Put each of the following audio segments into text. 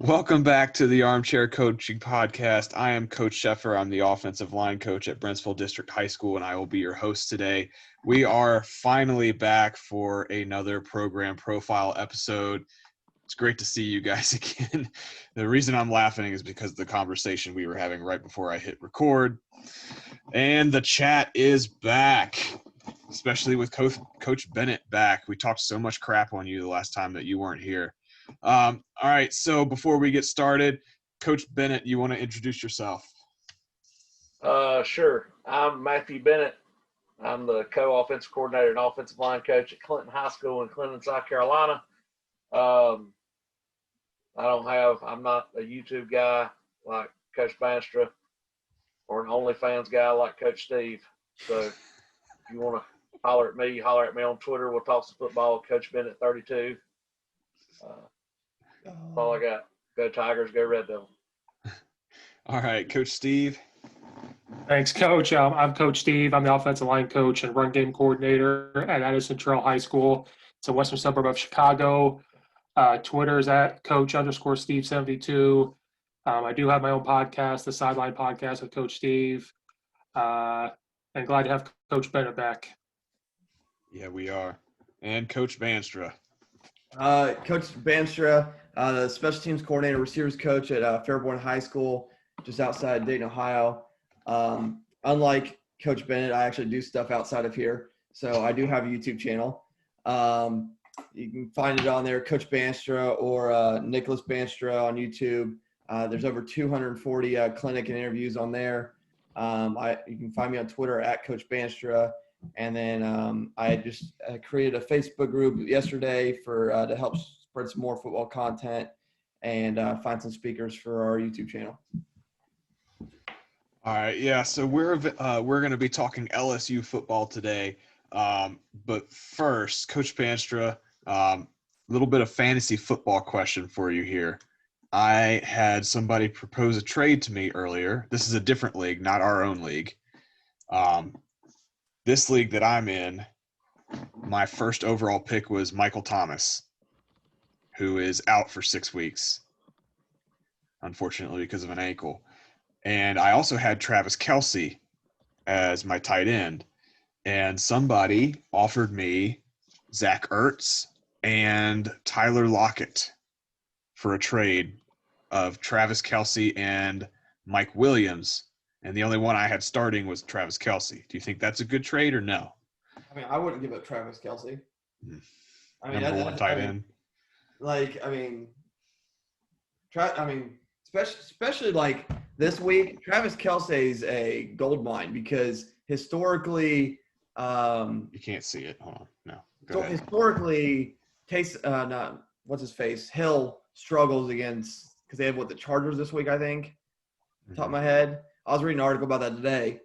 Welcome back to the Armchair Coaching Podcast. I am Coach Sheffer. I'm the offensive line coach at Brentsville District High School, and I will be your host today. We are finally back for another program profile episode. It's great to see you guys again. The reason I'm laughing is because of the conversation we were having right before I hit record. And the chat is back, especially with Coach Bennett back. We talked so much crap on you the last time that you weren't here. All right, so before we get started, Coach Bennett, you want to introduce yourself? Sure. I'm Mathew Bennett. I'm the co-offensive coordinator and offensive line coach at Clinton High School in Clinton, South Carolina. I'm not a YouTube guy like Coach Bandstra or an OnlyFans guy like Coach Steve. So if you want to holler at me on Twitter. We'll talk some football, Coach Bennett 32. That's all I got. Go Tigers, go Red Devil. All right, Coach Steve. Thanks, Coach. I'm Coach Steve. I'm the offensive line coach and run game coordinator at Addison High School. It's a western suburb of Chicago. Twitter is at Coach_Steve72. I do have my own podcast, the Sideline podcast with Coach Steve. And glad to have Coach Bennett back. Yeah, we are. And Coach Bandstra. Coach Bandstra, the special teams coordinator, receivers coach at Fairborn High School, just outside Dayton, Ohio. Unlike Coach Bennett, I actually do stuff outside of here. So I do have a YouTube channel. You can find it on there, Coach Bandstra or Nicholas Bandstra on YouTube. There's over 240 clinic and interviews on there. You can find me on Twitter at Coach Bandstra. And then I just created a Facebook group yesterday to help spread some more football content and find some speakers for our YouTube channel. All right, yeah. So we're going to be talking LSU football today. But first, Coach Bandstra, a little bit of fantasy football question for you here. I had somebody propose a trade to me earlier. This is a different league, not our own league. This league that I'm in, my first overall pick was Michael Thomas, who is out for 6 weeks, unfortunately, because of an ankle. And I also had Travis Kelce as my tight end. And somebody offered me Zach Ertz and Tyler Lockett for a trade of Travis Kelce and Mike Williams. And the only one I had starting was Travis Kelce. Do you think that's a good trade or no? I mean, I wouldn't give up Travis Kelce. Number one tight end. Especially like this week, Travis Kelce's a gold mine because historically, you can't see it. Hold on. No. Go ahead. Historically, Hill struggles against because they have the Chargers this week, I think. Top of my head. I was reading an article about that today.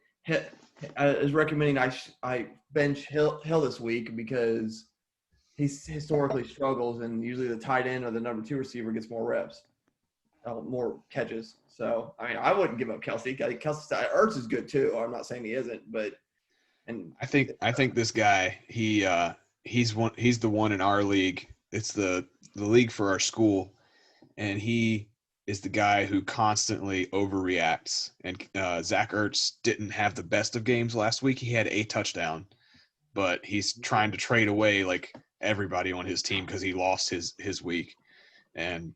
I was recommending I bench Hill this week because he historically struggles, and usually the tight end or the number 2 receiver gets more reps, more catches. So, I mean, I wouldn't give up Kelce. Ertz is good too. I'm not saying he isn't, but I think this guy he's the one in our league. It's the league for our school, and he is the guy who constantly overreacts. And Zach Ertz didn't have the best of games last week. He had a touchdown, but he's trying to trade away like everybody on his team because he lost his week. And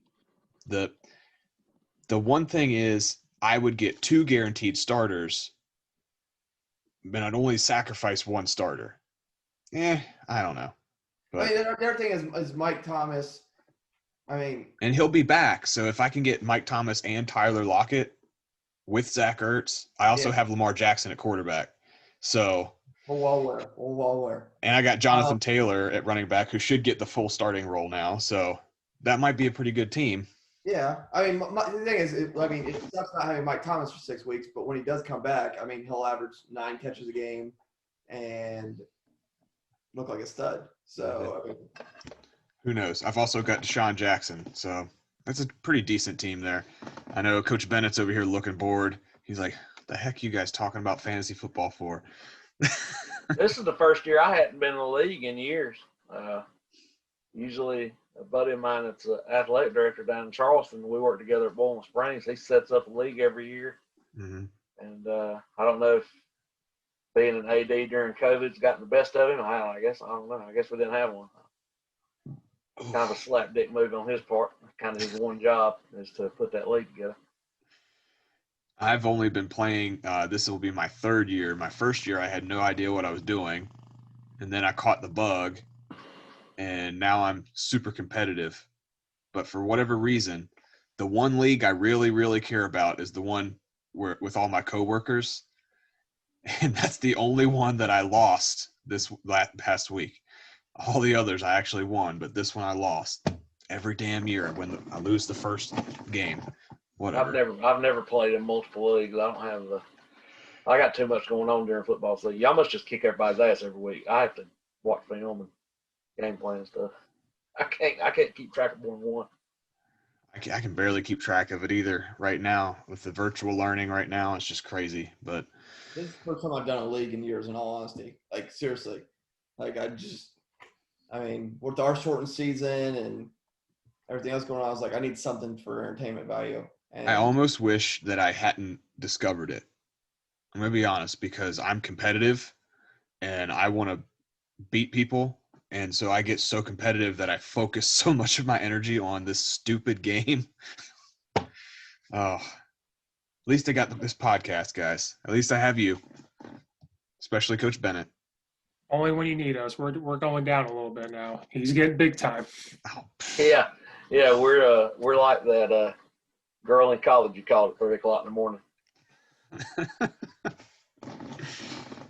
the one thing is I would get 2 guaranteed starters, but I'd only sacrifice 1 starter. I don't know. But, I mean, the other thing is Mike Thomas. And he'll be back. So if I can get Mike Thomas and Tyler Lockett with Zach Ertz, I also have Lamar Jackson at quarterback. So we'll and I got Jonathan Taylor at running back, who should get the full starting role now. So that might be a pretty good team. Yeah, I mean, the thing is, it sucks not having Mike Thomas for 6 weeks, but when he does come back, I mean, he'll average 9 catches a game and look like a stud. So, I mean, who knows? I've also got Deshaun Jackson, so that's a pretty decent team there. I know Coach Bennett's over here looking bored. He's like, the heck you guys talking about fantasy football for? This is the first year I hadn't been in the league in years. Usually a buddy of mine that's an athletic director down in Charleston. We work together at Boiling Springs. He sets up a league every year. Mm-hmm. And I don't know if being an AD during COVID's gotten the best of him. I guess, I don't know. I guess we didn't have one. Kind of a slapdick move on his part. Kind of his one job is to put that league together. I've only been playing, this will be my third year. My first year, I had no idea what I was doing. And then I caught the bug. And now I'm super competitive. But for whatever reason, the one league I really, really care about is the one where with all my coworkers. And that's the only one that I lost this past week. All the others I actually won, but this one I lost every damn year when I lose the first game. Whatever. I've never played in multiple leagues. I got too much going on during football season. Y'all must just kick everybody's ass every week. I have to watch film and game plan stuff. I can't keep track of more than one. I can barely keep track of it either right now with the virtual learning right now. It's just crazy. But this is the first time I've done a league in years, in all honesty. Like, seriously. Like, with our shortened season and everything else going on, I was like, I need something for entertainment value. And I almost wish that I hadn't discovered it. I'm going to be honest, because I'm competitive and I want to beat people. And so I get so competitive that I focus so much of my energy on this stupid game. Oh, at least I got this podcast, guys. At least I have you, especially Coach Bennett. Only when you need us. We're going down a little bit now. He's getting big time. Oh. Yeah, we're like that girl in college you called at 3 o'clock in the morning.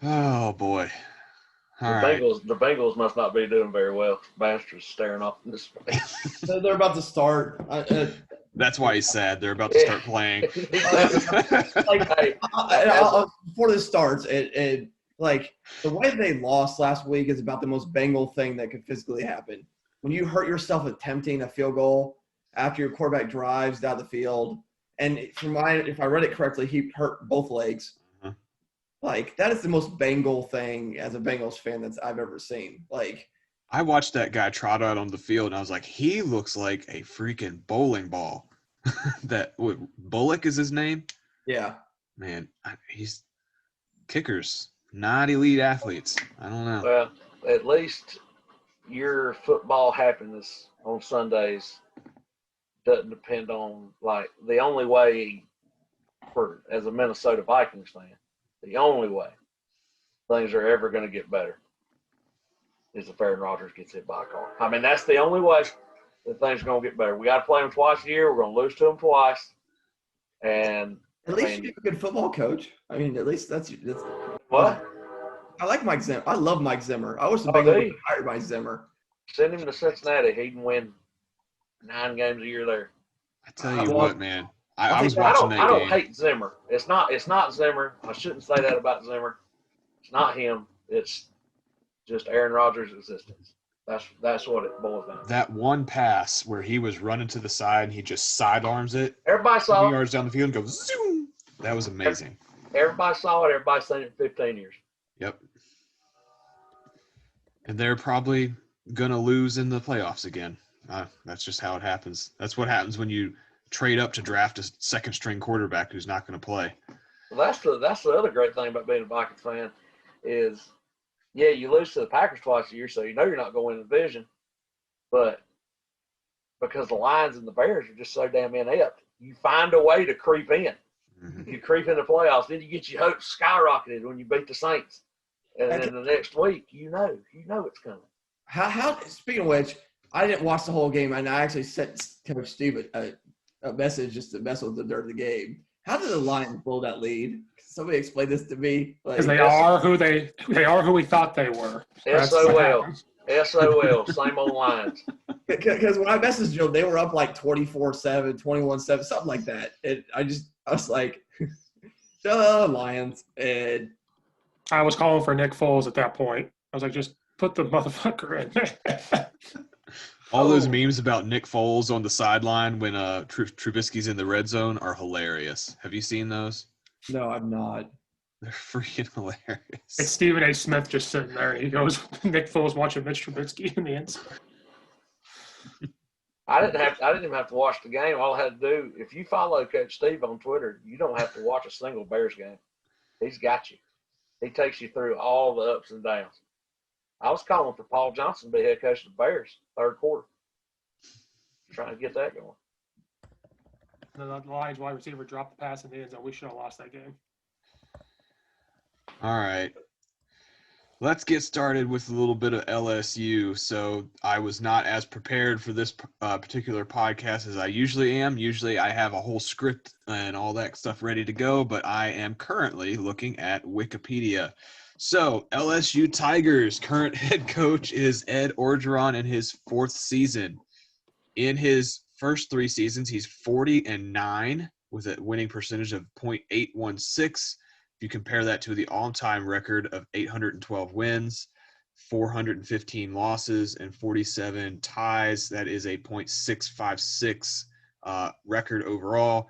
Oh boy. All right. The Bengals must not be doing very well. Bandstra's staring off in this space. They're about to start. That's why he's sad. They're about to start playing. Before this starts, like the way they lost last week is about the most Bengal thing that could physically happen. When you hurt yourself attempting a field goal after your quarterback drives down the field, and if I read it correctly, he hurt both legs. Like, that is the most Bengal thing as a Bengals fan that I've ever seen. Like, I watched that guy trot out on the field, and I was like, he looks like a freaking bowling ball. Bullock is his name? Yeah. Man, he's kickers, not elite athletes. I don't know. Well, at least your football happiness on Sundays doesn't depend on, like, the only way as a Minnesota Vikings fan, the only way things are ever going to get better is if Aaron Rodgers gets hit by a car. I mean, that's the only way that things are going to get better. We got to play them twice a year. We're going to lose to them twice. And at least you're a good football coach. I mean, at least that's what? I like Mike Zimmer. I love Mike Zimmer. I wish the Bengals were hired by Zimmer. Send him to Cincinnati. He can win 9 games a year there. I tell you what, man. I was watching that game. I don't hate Zimmer. It's not Zimmer. I shouldn't say that about Zimmer. It's not him. It's just Aaron Rodgers' existence. That's what it boils down to. That one pass where he was running to the side and he just sidearms it. Everybody saw it. Yards down the field and goes zoom. That was amazing. Everybody saw it. Everybody's seen it in 15 years. Yep. And they're probably going to lose in the playoffs again. That's just how it happens. That's what happens when you trade up to draft a second-string quarterback who's not going to play. Well, that's the other great thing about being a Vikings fan is, yeah, you lose to the Packers twice a year, so you know you're not going to win the division. But because the Lions and the Bears are just so damn inept, you find a way to creep in. Mm-hmm. You creep in the playoffs, then you get your hopes skyrocketed when you beat the Saints. And then the next week, you know it's coming. How speaking of which, I didn't watch the whole game, and I actually sent Coach Steve a message just to mess with the dirt of the game. How did the Lions blow that lead? Somebody explain this to me. Because they are who we thought they were. SOL. Same old Lions. Because when I messaged them, they were up like 24-7, 21-7, something like that. And I was like, duh, Lions. And I was calling for Nick Foles at that point. I was like, just put the motherfucker in. All those memes about Nick Foles on the sideline when Trubisky's in the red zone are hilarious. Have you seen those? No, I've not. They're freaking hilarious. It's Stephen A. Smith just sitting there. He goes, Nick Foles watching Mitch Trubisky in the end zone. I didn't even have to watch the game. All I had to do, if you follow Coach Steve on Twitter, you don't have to watch a single Bears game. He's got you. He takes you through all the ups and downs. I was calling for Paul Johnson to be head coach of the Bears third quarter. Trying to get that going. The Lions wide receiver dropped the pass in the end zone. We should have lost that game. All right. Let's get started with a little bit of LSU. So I was not as prepared for this particular podcast as I usually am. Usually I have a whole script and all that stuff ready to go, but I am currently looking at Wikipedia. So LSU Tigers current head coach is Ed Orgeron in his 4th season. In his first 3 seasons, he's 40-9 with a winning percentage of .816. If you compare that to the all-time record of 812 wins, 415 losses, and 47 ties, that is a .656 record overall.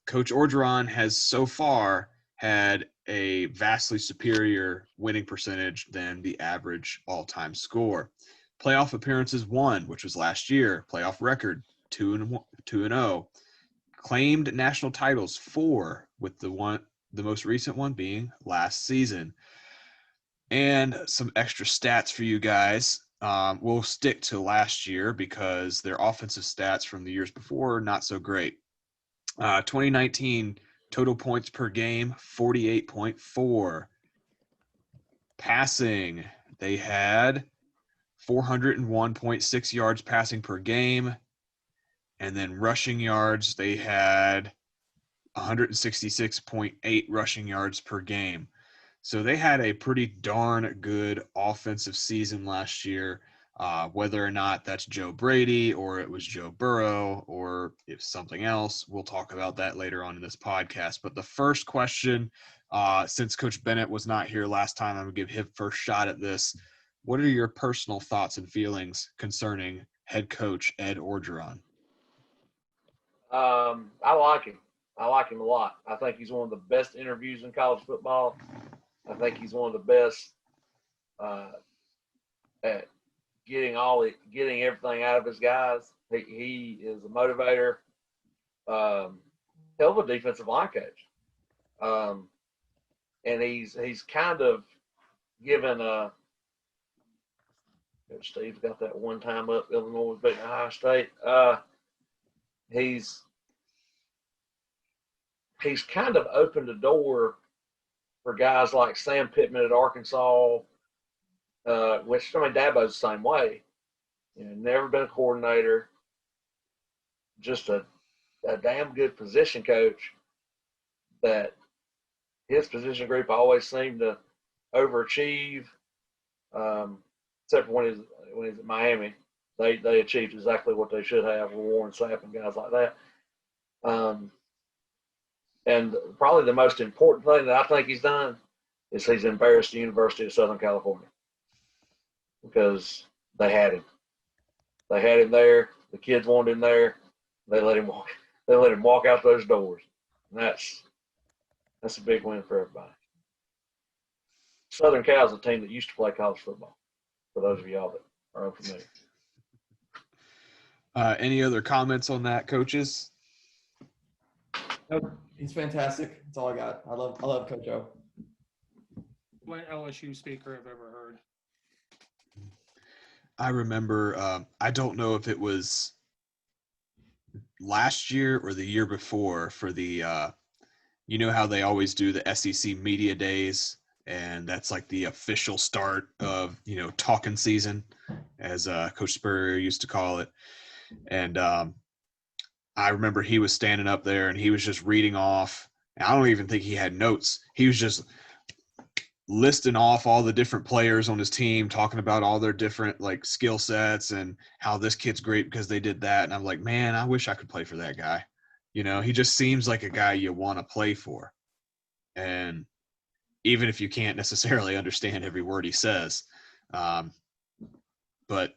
Coach Orgeron has so far had a vastly superior winning percentage than the average all-time score. Playoff appearances 1, which was last year. Playoff record 2-0. Claimed national titles 4, with the most recent one being last season. And some extra stats for you guys. We'll stick to last year because their offensive stats from the years before are not so great. 2019 total points per game, 48.4. Passing, they had 401.6 yards passing per game. And then rushing yards, they had 166.8 rushing yards per game. So they had a pretty darn good offensive season last year. Whether or not that's Joe Brady or it was Joe Burrow or if something else, we'll talk about that later on in this podcast. But the first question, since Coach Bennett was not here last time, I'm going to give him first shot at this. What are your personal thoughts and feelings concerning head coach Ed Orgeron? I like him. I like him a lot. I think he's one of the best interviews in college football. I think he's one of the best at getting everything out of his guys. He is a motivator. Hell of a defensive line coach. And he's kind of given Coach Steve's got that one time up Illinois beating Ohio State. He's kind of opened the door for guys like Sam Pittman at Arkansas, which, I mean, Dabo's the same way. You know, never been a coordinator, just a damn good position coach that his position group always seemed to overachieve, except for when he's at Miami. They achieved exactly what they should have with Warren Sapp and guys like that. And probably the most important thing that I think he's done is he's embarrassed the University of Southern California because they had him. They had him there. The kids wanted him there. They let him walk. They let him walk out those doors. And that's a big win for everybody. Southern Cal is a team that used to play college football. For those of y'all that are unfamiliar. Any other comments on that, coaches? Nope. He's fantastic. That's all I got. I love Coach O. What LSU speaker I've ever heard. I remember, I don't know if it was last year or the year before for the, you know how they always do the SEC media days, and that's like the official start of, talking season, as Coach Spurrier used to call it. And I remember he was standing up there and he was just reading off. I don't even think he had notes. He was just listing off all the different players on his team, talking about all their different skill sets and how this kid's great because they did that. And I'm like, man, I wish I could play for that guy. He just seems like a guy you want to play for. And even if you can't necessarily understand every word he says, but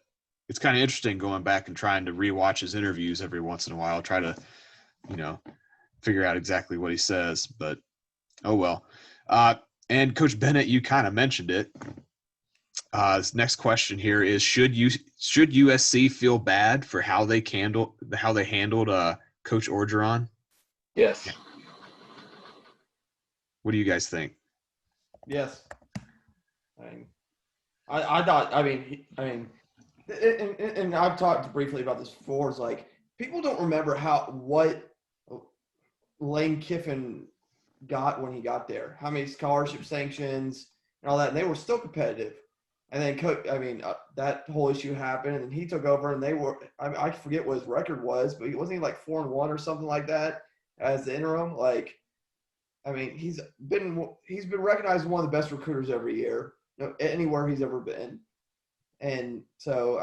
it's kind of interesting going back and trying to rewatch his interviews every once in a while, try to, figure out exactly what he says, but oh well. And Coach Bennett, you kind of mentioned it. This next question here is: should USC feel bad for how they handled Coach Orgeron? Yes. What do you guys think? Yes. I thought. And I've talked briefly about this before. It's like people don't remember what Lane Kiffin got when he got there. How many scholarship sanctions and all that, and they were still competitive. And then that whole issue happened, and then he took over, and they were. I forget what his record was, but wasn't he like 4-1 or something like that as the interim? He's been recognized as one of the best recruiters every year, anywhere he's ever been. And so,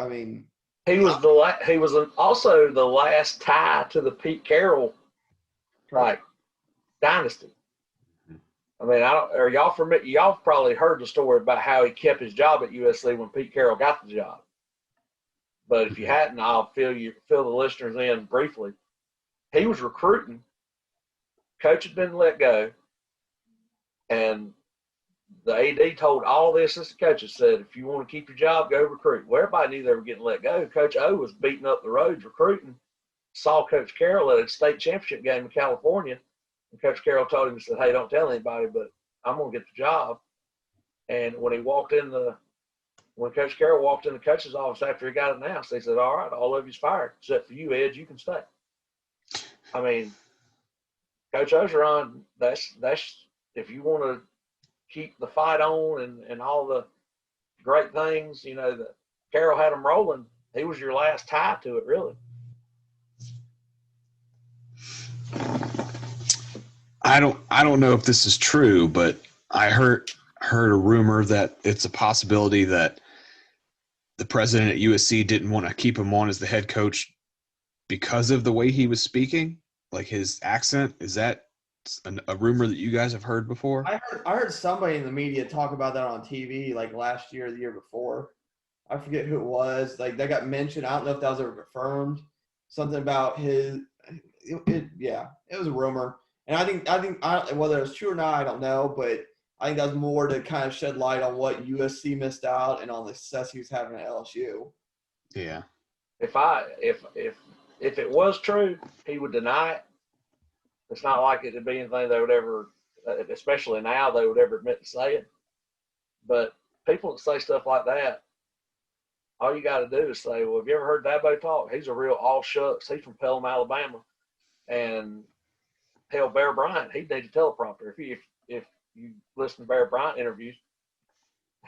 he was also the last tie to the Pete Carroll dynasty. Y'all familiar? Y'all probably heard the story about how he kept his job at USC when Pete Carroll got the job. But if you hadn't, I'll fill the listeners in briefly. He was recruiting. Coach had been let go, and the AD told all the assistant coaches, said, if you want to keep your job, go recruit. Well, everybody knew they were getting let go. Coach O was beating up the roads recruiting, saw Coach Carroll at a state championship game in California, and Coach Carroll told him, he said, hey, don't tell anybody, but I'm going to get the job. And when Coach Carroll walked in the coach's office after he got announced, they said, all right, all of you's fired, except for you, Ed, you can stay. Coach Orgeron, that's if you want to keep the fight on and all the great things, that Carroll had them rolling, he was your last tie to it, really. I don't know if this is true, but I heard a rumor that it's a possibility that the president at USC didn't want to keep him on as the head coach because of the way he was speaking, like his accent. Is that a rumor that you guys have heard before? I heard somebody in the media talk about that on TV like last year or the year before. I forget who it was. Like that got mentioned. I don't know if that was ever confirmed. Something about his. It was a rumor. And I think whether it's true or not, I don't know. But I think that was more to kind of shed light on what USC missed out and on the success he was having at LSU. Yeah. If it was true, he would deny it. It's not like it to be anything they would ever, especially now, they would ever admit to saying. But people that say stuff like that, all you got to do is say, well, have you ever heard Dabo talk? He's a real all shucks. He's from Pelham, Alabama. And hell, Bear Bryant, he needs a teleprompter. If you listen to Bear Bryant interviews,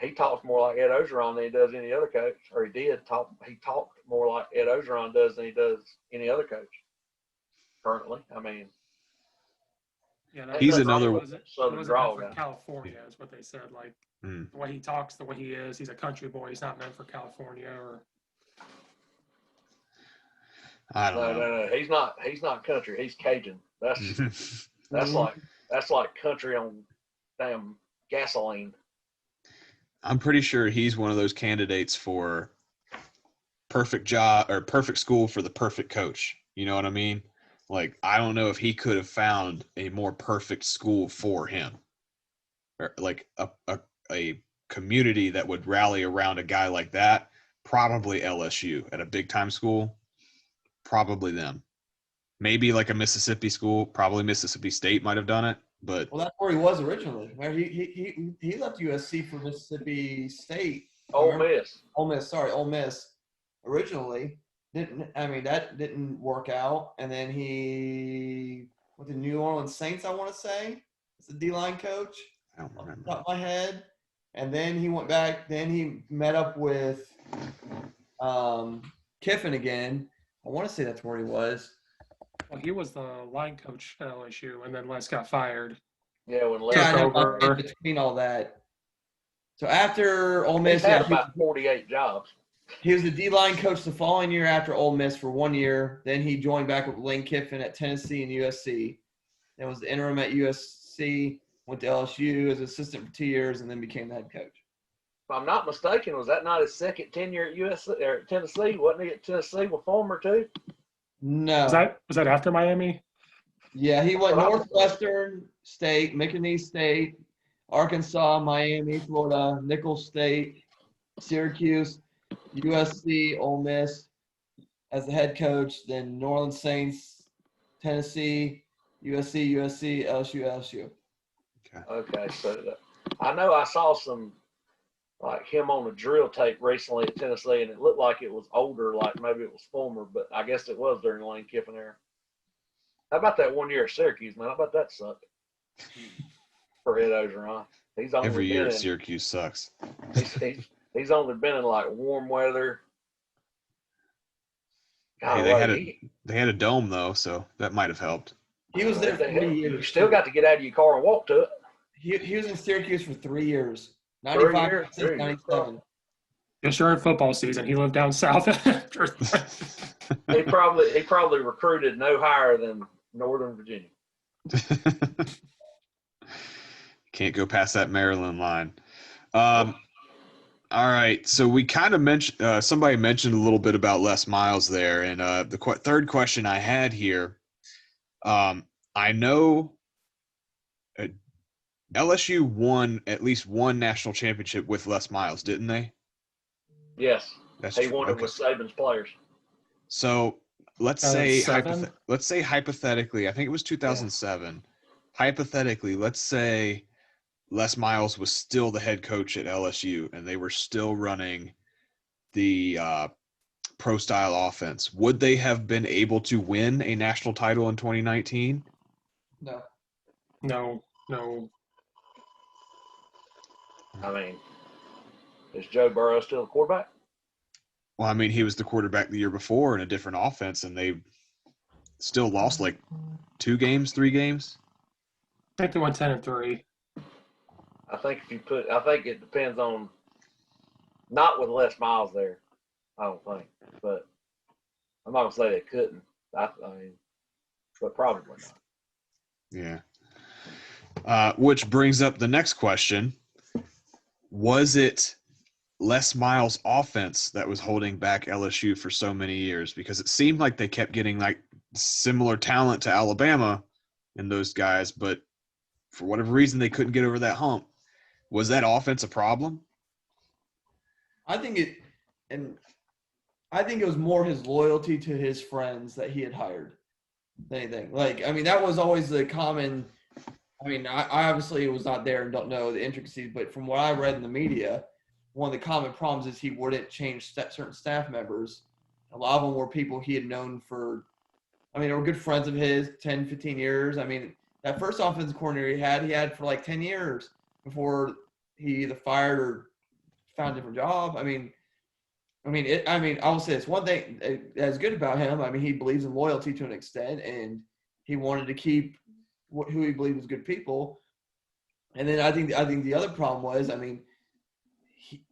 he talks more like Ed Orgeron than he does any other coach, or he talked more like Ed Orgeron does than he does any other coach currently. He's another Southern draw guy. California is what they said. Like the way he talks, the way he is, he's a country boy. He's not meant for California or. I don't know. No. He's not country. He's Cajun. That's like country on damn gasoline. I'm pretty sure he's one of those candidates for perfect job or perfect school for the perfect coach. You know what I mean? Like, I don't know if he could have found a more perfect school for him, or like a community that would rally around a guy like that. Probably LSU at a big time school. Probably them. Maybe like a Mississippi school. Probably Mississippi State might have done it. But well, that's where he was originally. He left USC for Mississippi State. Ole Miss originally. That didn't work out. And then he went to New Orleans Saints, I want to say. As the D-line coach. I don't remember. Off the top of my head. And then he went back. Then he met up with Kiffin again. I want to say that's where he was. Well, he was the line coach at LSU, and then Les got fired. Yeah, when Les took over. Between all that. So after Ole Miss, he had about 48 jobs. He was the D-line coach the following year after Ole Miss for 1 year. Then he joined back with Lane Kiffin at Tennessee and USC. Then was the interim at USC, went to LSU as assistant for 2 years, and then became the head coach. If I'm not mistaken, was that not his second tenure at USC or at Tennessee? Wasn't he at Tennessee with Fulmer too? No. Was that after Miami? Yeah, he went Northwestern State, McNeese State, Arkansas, Miami, Florida, Nicholls State, Syracuse, USC, Ole Miss as the head coach, then New Orleans Saints, Tennessee, USC, LSU, LSU. Okay, so I know I saw some like him on the drill tape recently at Tennessee, and it looked like it was older, like maybe it was former, but I guess it was during Lane Kiffin era. How about that 1 year at Syracuse, man? How about that suck for Ed Orgeron? He's only Every been year in, at Syracuse sucks. he's only been in like warm weather. Hey, they had a dome though, so that might have helped. He was there 3 years. You still got to get out of your car and walk to it. He was in Syracuse for 3 years. 3 95 years? to 97. Just during football season, he lived down south. He probably recruited no higher than Northern Virginia. Can't go past that Maryland line. All right, so we kind of mentioned somebody mentioned a little bit about Les Miles there, and the third question I had here, I know LSU won at least one national championship with Les Miles, didn't they? Yes, That's he true. won it Okay. with Saban's players. So let's say seven? let's say hypothetically, I think it was 2007. Hypothetically, let's say Les Miles was still the head coach at LSU and they were still running the pro style offense. Would they have been able to win a national title in 2019? No. No. I mean, is Joe Burrow still the quarterback? Well, I mean, he was the quarterback the year before in a different offense, and they still lost like 3 games. I think they won 10-3. I think it depends on not with Les Miles there. I don't think, but I'm not gonna say they couldn't. I mean, but probably not. Yeah. Which brings up the next question. Was it Les Miles' offense that was holding back LSU for so many years? Because it seemed like they kept getting like similar talent to Alabama and those guys, but for whatever reason, they couldn't get over that hump. Was that offense a problem? I think it was more his loyalty to his friends that he had hired than anything. Like, I mean, that was always the common. I mean, I obviously was not there and don't know the intricacies, but from what I read in the media, one of the common problems is he wouldn't change certain staff members. A lot of them were people he had known for, I mean, they were good friends of his, 10, 15 years. I mean, that first offensive coordinator he had for like 10 years before he either fired or found a different job. I mean, I will say this one thing that's good about him. I mean, he believes in loyalty to an extent, and he wanted to keep who he believed was good people. And then I think the other problem was, I mean,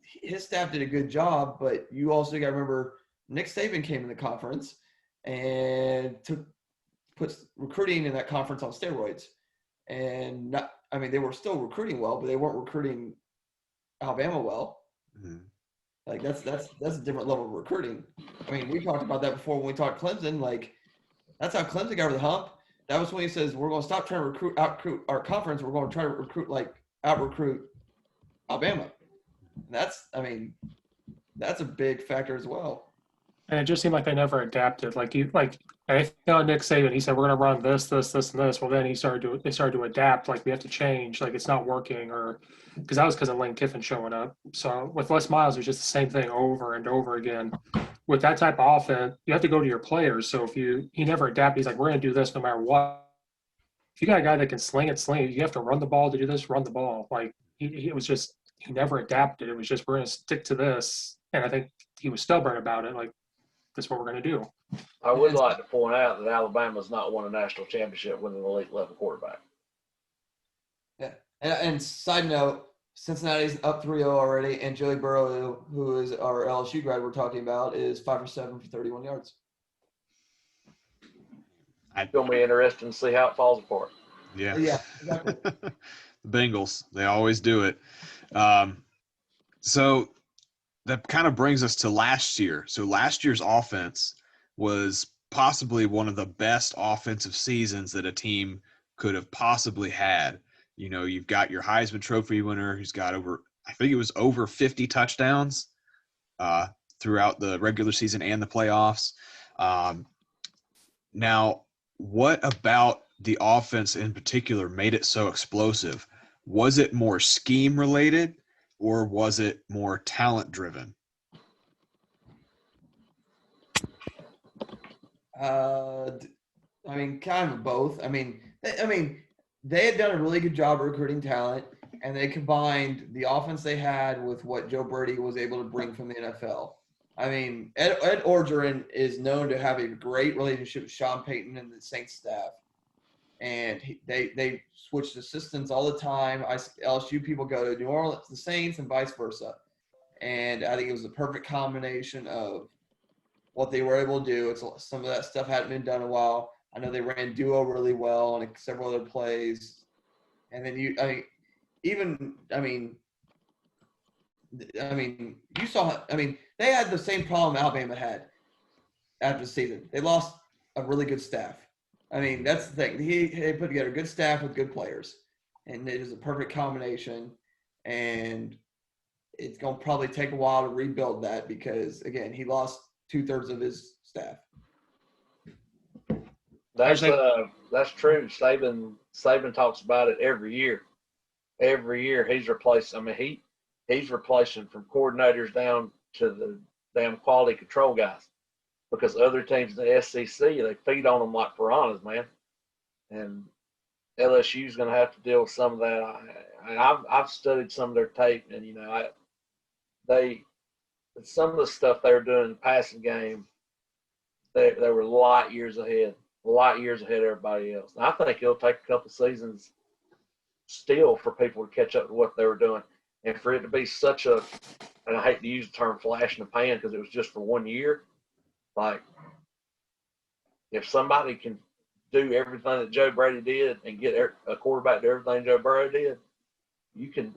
his staff did a good job, but you also got to remember Nick Saban came in the conference and put recruiting in that conference on steroids. And they were still recruiting well, but they weren't recruiting Alabama well. Mm-hmm. Like that's a different level of recruiting. I mean, we talked about that before when we talked Clemson. Like that's how Clemson got over the hump. That was when he says we're going to stop trying to out-recruit our conference. We're going to try to out-recruit Alabama. That's a big factor as well. And it just seemed like they never adapted. Like I found Nick Saban. He said we're going to run this, and this. Well, then they started to adapt. Like we have to change. Like it's not working, or because that was because of Lane Kiffin showing up. So with Les Miles, it was just the same thing over and over again. With that type of offense, you have to go to your players. So if he never adapted, he's like, we're going to do this no matter what. If you got a guy that can sling it. You have to run the ball to do this. Run the ball. Like he never adapted. It was just we're going to stick to this. And I think he was stubborn about it. Like that's what we're going to do. I would like to point out that Alabama's not won a national championship with an elite level quarterback. Yeah, and side note, Cincinnati's up 3-0 already, and Joey Burrow, who is our LSU grad we're talking about, is 5 for 7 for 31 yards. It's going to be interesting to see how it falls apart. Yeah. Yeah, exactly. The Bengals, they always do it. So that kind of brings us to last year. So last year's offense was possibly one of the best offensive seasons that a team could have possibly had. You know, you've got your Heisman Trophy winner who's got over 50 touchdowns. throughout the regular season and the playoffs. Now, what about the offense in particular made it so explosive? Was it more scheme related or was it more talent driven? Kind of both. They had done a really good job recruiting talent, and they combined the offense they had with what Joe Brady was able to bring from the NFL. Ed Orgeron is known to have a great relationship with Sean Payton and the Saints staff, and they switched assistants all the time. LSU people go to New Orleans, the Saints, and vice versa. And I think it was the perfect combination of what they were able to do. Some of that stuff hadn't been done in a while. I know they ran duo really well on several other plays. And then you saw, they had the same problem Alabama had after the season. They lost a really good staff. That's the thing. They put together a good staff with good players, and it is a perfect combination. And it's going to probably take a while to rebuild that because, again, he lost 2/3 of his staff. That's true. Saban talks about it every year. Every year he's replacing. He's replacing from coordinators down to the damn quality control guys, because other teams in the SEC, they feed on them like piranhas, man. And LSU's going to have to deal with some of that. I've studied some of their tape, and some of the stuff they were doing in the passing game, they were light years ahead of everybody else. And I think it'll take a couple seasons still for people to catch up to what they were doing, and for it to be such a, and I hate to use the term flash in the pan because it was just for 1 year. Like, if somebody can do everything that Joe Brady did and get a quarterback to everything Joe Burrow did, you can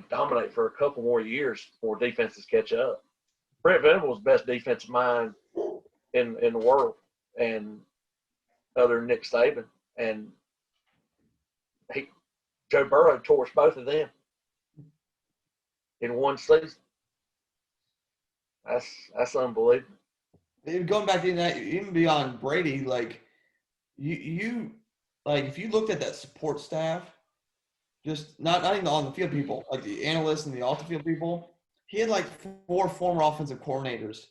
dominate for a couple more years before defenses catch up. Brent Venables was the best defensive mind in the world, and other than Nick Saban, and Joe Burrow torched both of them in one season. That's unbelievable. Going back to that, even beyond Brady, like you if you looked at that support staff, just not even on the field people, like the analysts and the off the field people, he had like 4 former offensive coordinators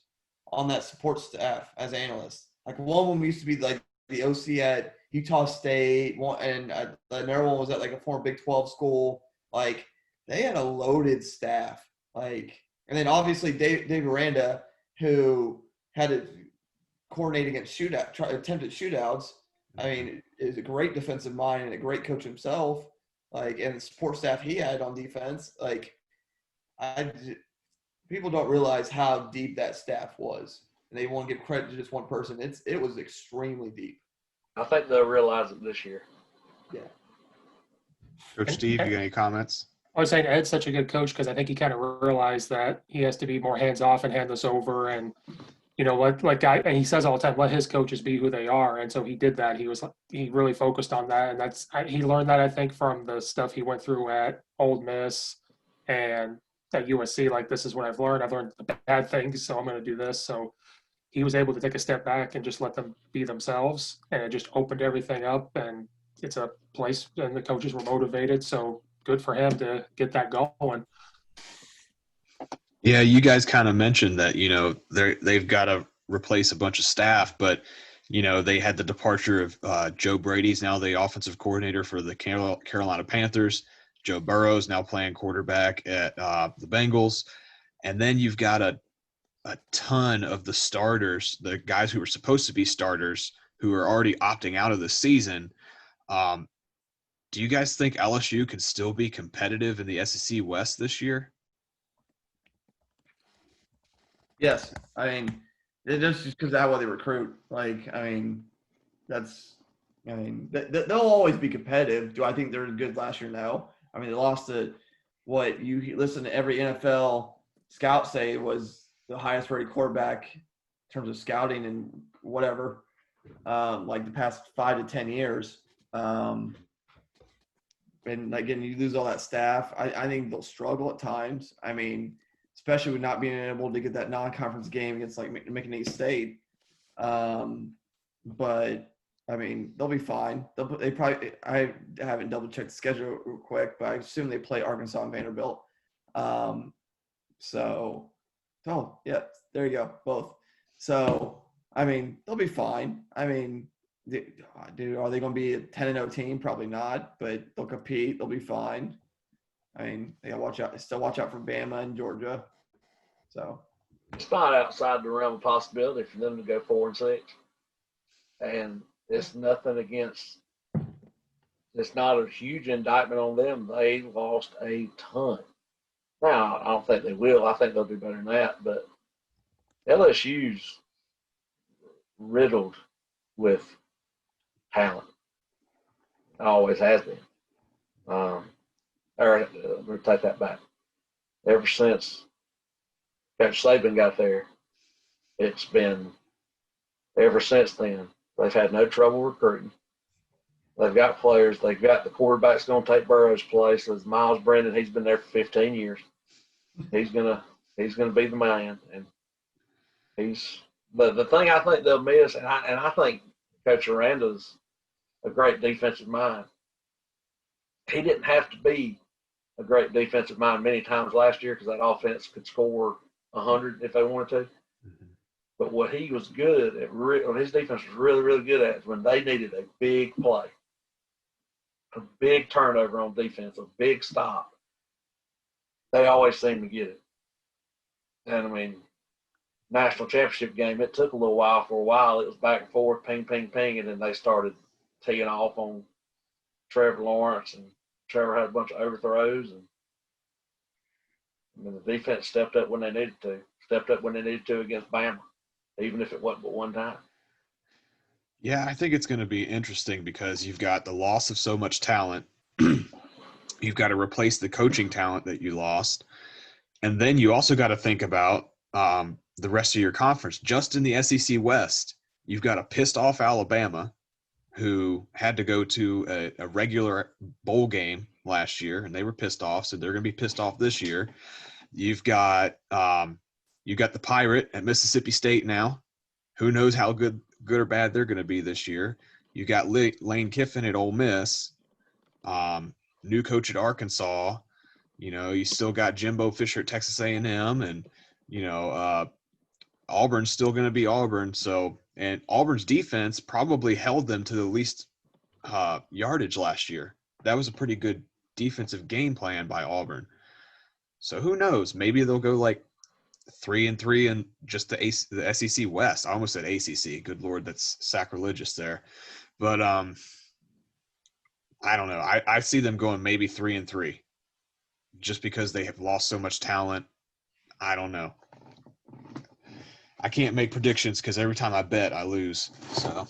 on that support staff as analysts. Like, one of them used to be like the OC at Utah State, and another one was at like a former Big 12 school. Like, they had a loaded staff. Like, and then obviously Dave Aranda, who had to coordinate against attempted shootouts. Is a great defensive mind and a great coach himself. Like, and the support staff he had on defense. Like, people don't realize how deep that staff was, and they want to give credit to just one person. It was extremely deep. I think they'll realize it this year. Yeah. Coach Steve, you got any comments? I was saying Ed's such a good coach because I think he kind of realized that he has to be more hands off and hand this over, and and he says all the time, let his coaches be who they are. And so he did that. He really focused on that, and he learned that, I think, from the stuff he went through at Ole Miss and at USC. Like, this is what I've learned. I've learned the bad things, so I'm going to do this. So he was able to take a step back and just let them be themselves, and it just opened everything up. And it's a place, and the coaches were motivated. So good for him to get that going. Yeah, you guys kind of mentioned that, they've got to replace a bunch of staff, but, they had the departure of Joe Brady's now the offensive coordinator for the Carolina Panthers. Joe Burrow's now playing quarterback at the Bengals. And then you've got a ton of the starters, the guys who were supposed to be starters, who are already opting out of the season. Do you guys think LSU can still be competitive in the SEC West this year? Yes. That's just because of how well they recruit. They'll always be competitive. Do I think they're good last year? No. They lost to what you listen to every NFL scout say was the highest rated quarterback in terms of scouting and whatever, like the past 5 to 10 years. And again, you lose all that staff. I think they'll struggle at times. especially with not being able to get that non-conference game against like McNeese State. But I mean, they'll be fine. They probably. I haven't double-checked the schedule real quick, but I assume they play Arkansas and Vanderbilt. So, yeah, there you go, both. So, I mean, they'll be fine. I mean, are they going to be a 10-0 team? Probably not, but they'll compete. They'll be fine. I mean, they got to still watch out for Bama and Georgia. So, it's not outside the realm of possibility for them to go 4-6, and it's nothing against. It's not a huge indictment on them. They lost a ton. Now, I don't think they will. I think they'll do better than that. But LSU's riddled with talent. It always has been. We'll take that back. Ever since Coach Saban got there, it's been ever since then. They've had no trouble recruiting. They've got players. They've got the quarterback's going to take Burrow's place. There's Miles Brennan. He's been there for 15 years. He's gonna be the man. And the thing I think they'll miss, and I think Coach Aranda's a great defensive mind. He didn't have to be a great defensive mind many times last year because that offense could score 100 if they wanted to. But what he was good at, what his defense was really, really good at, is when they needed a big play, a big turnover on defense, a big stop, they always seem to get it. And, I mean, national championship game, it took a little while. For a while, it was back and forth, ping, ping, ping, and then they started teeing off on Trevor Lawrence, and Trevor had a bunch of overthrows, and I mean, the defense stepped up when they needed to against Bama, even if it wasn't but one time. Yeah, I think it's going to be interesting because you've got the loss of so much talent. You've got to replace the coaching talent that you lost. And then you also got to think about the rest of your conference. Just in the SEC West, you've got a pissed-off Alabama who had to go to a regular bowl game last year, and they were pissed off, so they're going to be pissed off this year. You've got the Pirate at Mississippi State now. Who knows how good or bad they're going to be this year. You got Lane Kiffin at Ole Miss, new coach at Arkansas. You know, you still got Jimbo Fisher at Texas A&M, and Auburn's still going to be Auburn. So, and Auburn's defense probably held them to the least yardage last year. That was a pretty good defensive game plan by Auburn. So who knows? Maybe they'll go like 3-3 in just the SEC West. I almost said ACC. Good Lord, that's sacrilegious there. But I don't know. I see them going maybe 3-3 just because they have lost so much talent. I don't know. I can't make predictions because every time I bet, I lose. So,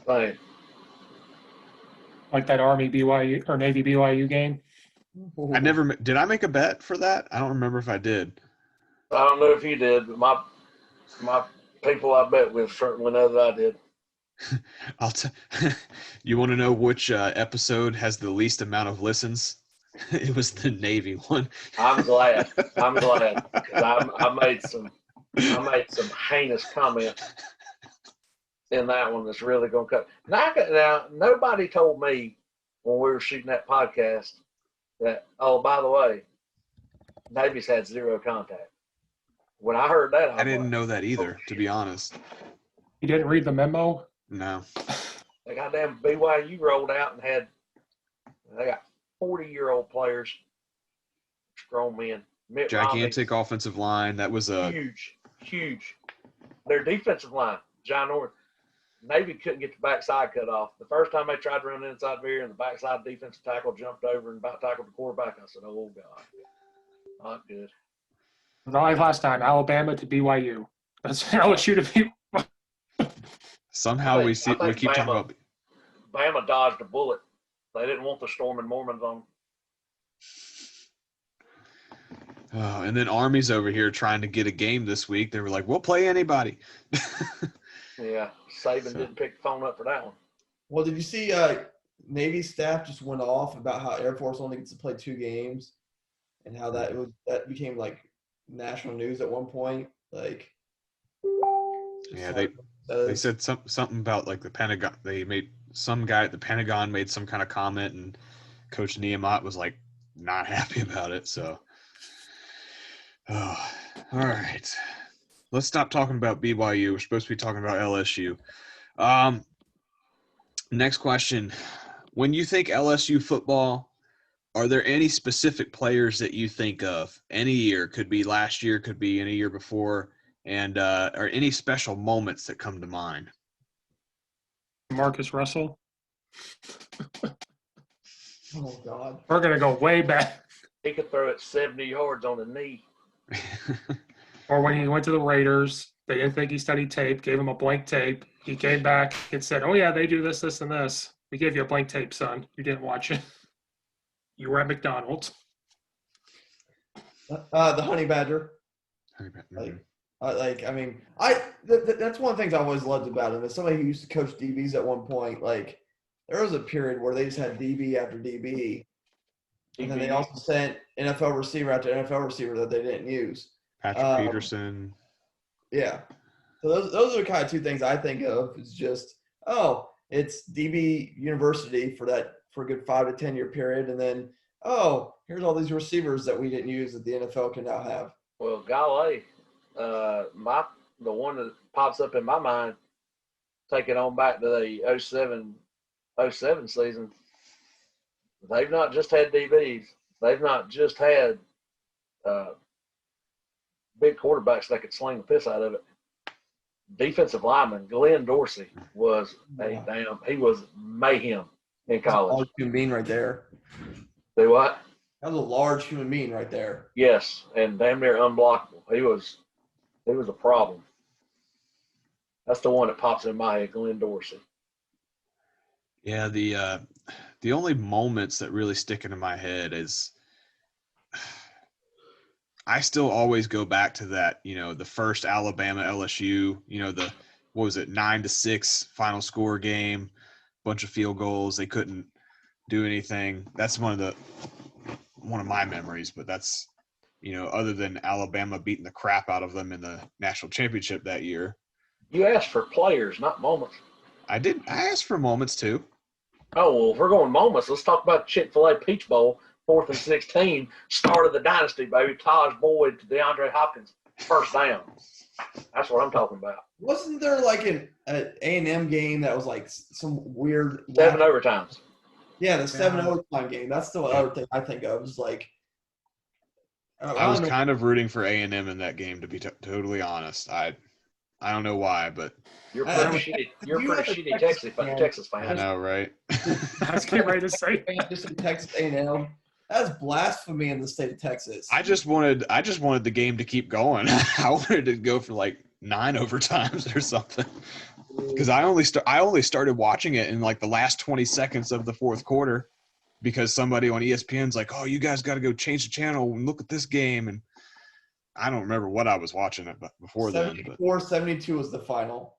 Right. Like that Army BYU or Navy BYU game. I never did. I make a bet for that? I don't remember if I did. I don't know if you did, but my people I bet with certainly know that I did. You want to know which episode has the least amount of listens? It was the Navy one. I'm glad. 'Cause I made some heinous comments in that one that's really going to cut. Now, nobody told me when we were shooting that podcast that, oh, by the way, Navy's had zero contact. When I heard that, I didn't know that either, to be honest. You didn't read the memo? No. The goddamn BYU rolled out and they got 40-year-old players, grown men. Gigantic offensive line. That was a huge. Their defensive line, John Orr. Navy couldn't get the backside cut off. The first time they tried to run inside veer and the backside defensive tackle jumped over and about tackled the quarterback, I said, oh, God. Not good. Not like last time, Alabama to BYU. That's LSU to BYU. Somehow we keep talking about Bama dodged a bullet. They didn't want the storming Mormons on. Oh, and then Army's over here trying to get a game this week. They were like, we'll play anybody. Yeah, Saban didn't pick the phone up for that one. Well, did you see Navy staff just went off about how Air Force only gets to play 2 games and how that became like national news at one point. Like, Yeah, they said something about like the Pentagon. They made some guy at the Pentagon made some kind of comment, and Coach Niemot was like not happy about it. So, oh, all right, let's stop talking about BYU. We're supposed to be talking about LSU. Next question: when you think LSU football, are there any specific players that you think of? Any year, could be last year, could be any year before, and are any special moments that come to mind? Marcus Russell. Oh God. We're gonna go way back. He could throw it 70 yards on the knee. Or when he went to the Raiders, they didn't think he studied tape, gave him a blank tape. He came back and said, "Oh yeah, they do this, this, and this. We gave you a blank tape, son. You didn't watch it. You were at McDonald's." The Honey Badger. I mean, that's one of the things I always loved about him. As somebody who used to coach DBs at one point, like there was a period where they just had DB after DB, and then they also sent NFL receiver after NFL receiver that they didn't use. Patrick Peterson. Yeah. So those are the kind of two things I think of. Is just it's DB University for a good 5 to 10 year period, and then here's all these receivers that we didn't use that the NFL can now have. Well, golly. The one that pops up in my mind, taking on back to the 07 season, they've not just had DBs. They've not just had big quarterbacks that could sling the piss out of it. Defensive lineman Glenn Dorsey was he was mayhem in college. Large human being right there. Say what? That was a large human being right there. Yes, and damn near unblockable. He was a problem. That's the one that pops in my head, Glenn Dorsey. Yeah, the only moments that really stick into my head is I still always go back to that, the first Alabama LSU, the 9-6 final score game, bunch of field goals. They couldn't do anything. That's one of my memories, but that's, other than Alabama beating the crap out of them in the national championship that year. You asked for players, not moments. I did. I asked for moments too. Oh, well, if we're going moments, let's talk about Chick-fil-A Peach Bowl, 4th and 16, start of the dynasty, baby. Taj Boyd to DeAndre Hopkins, first down. That's what I'm talking about. Wasn't there like an A&M game that was like some weird 7 overtimes? Yeah, the 7 overtime game. That's the other thing I think of. Is like I was kind of rooting for A&M in that game, to be totally honest. I don't know why, but you're pretty shitty Texas fan. I know, right? I was getting ready to say just in Texas A&M. That's blasphemy in the state of Texas. I just wanted the game to keep going. I wanted to go for like 9 overtimes or something. Because I only started watching it in like the last 20 seconds of the fourth quarter, because somebody on ESPN's like, "Oh, you guys got to go change the channel and look at this game." And I don't remember what I was watching it before 74-72 was the final.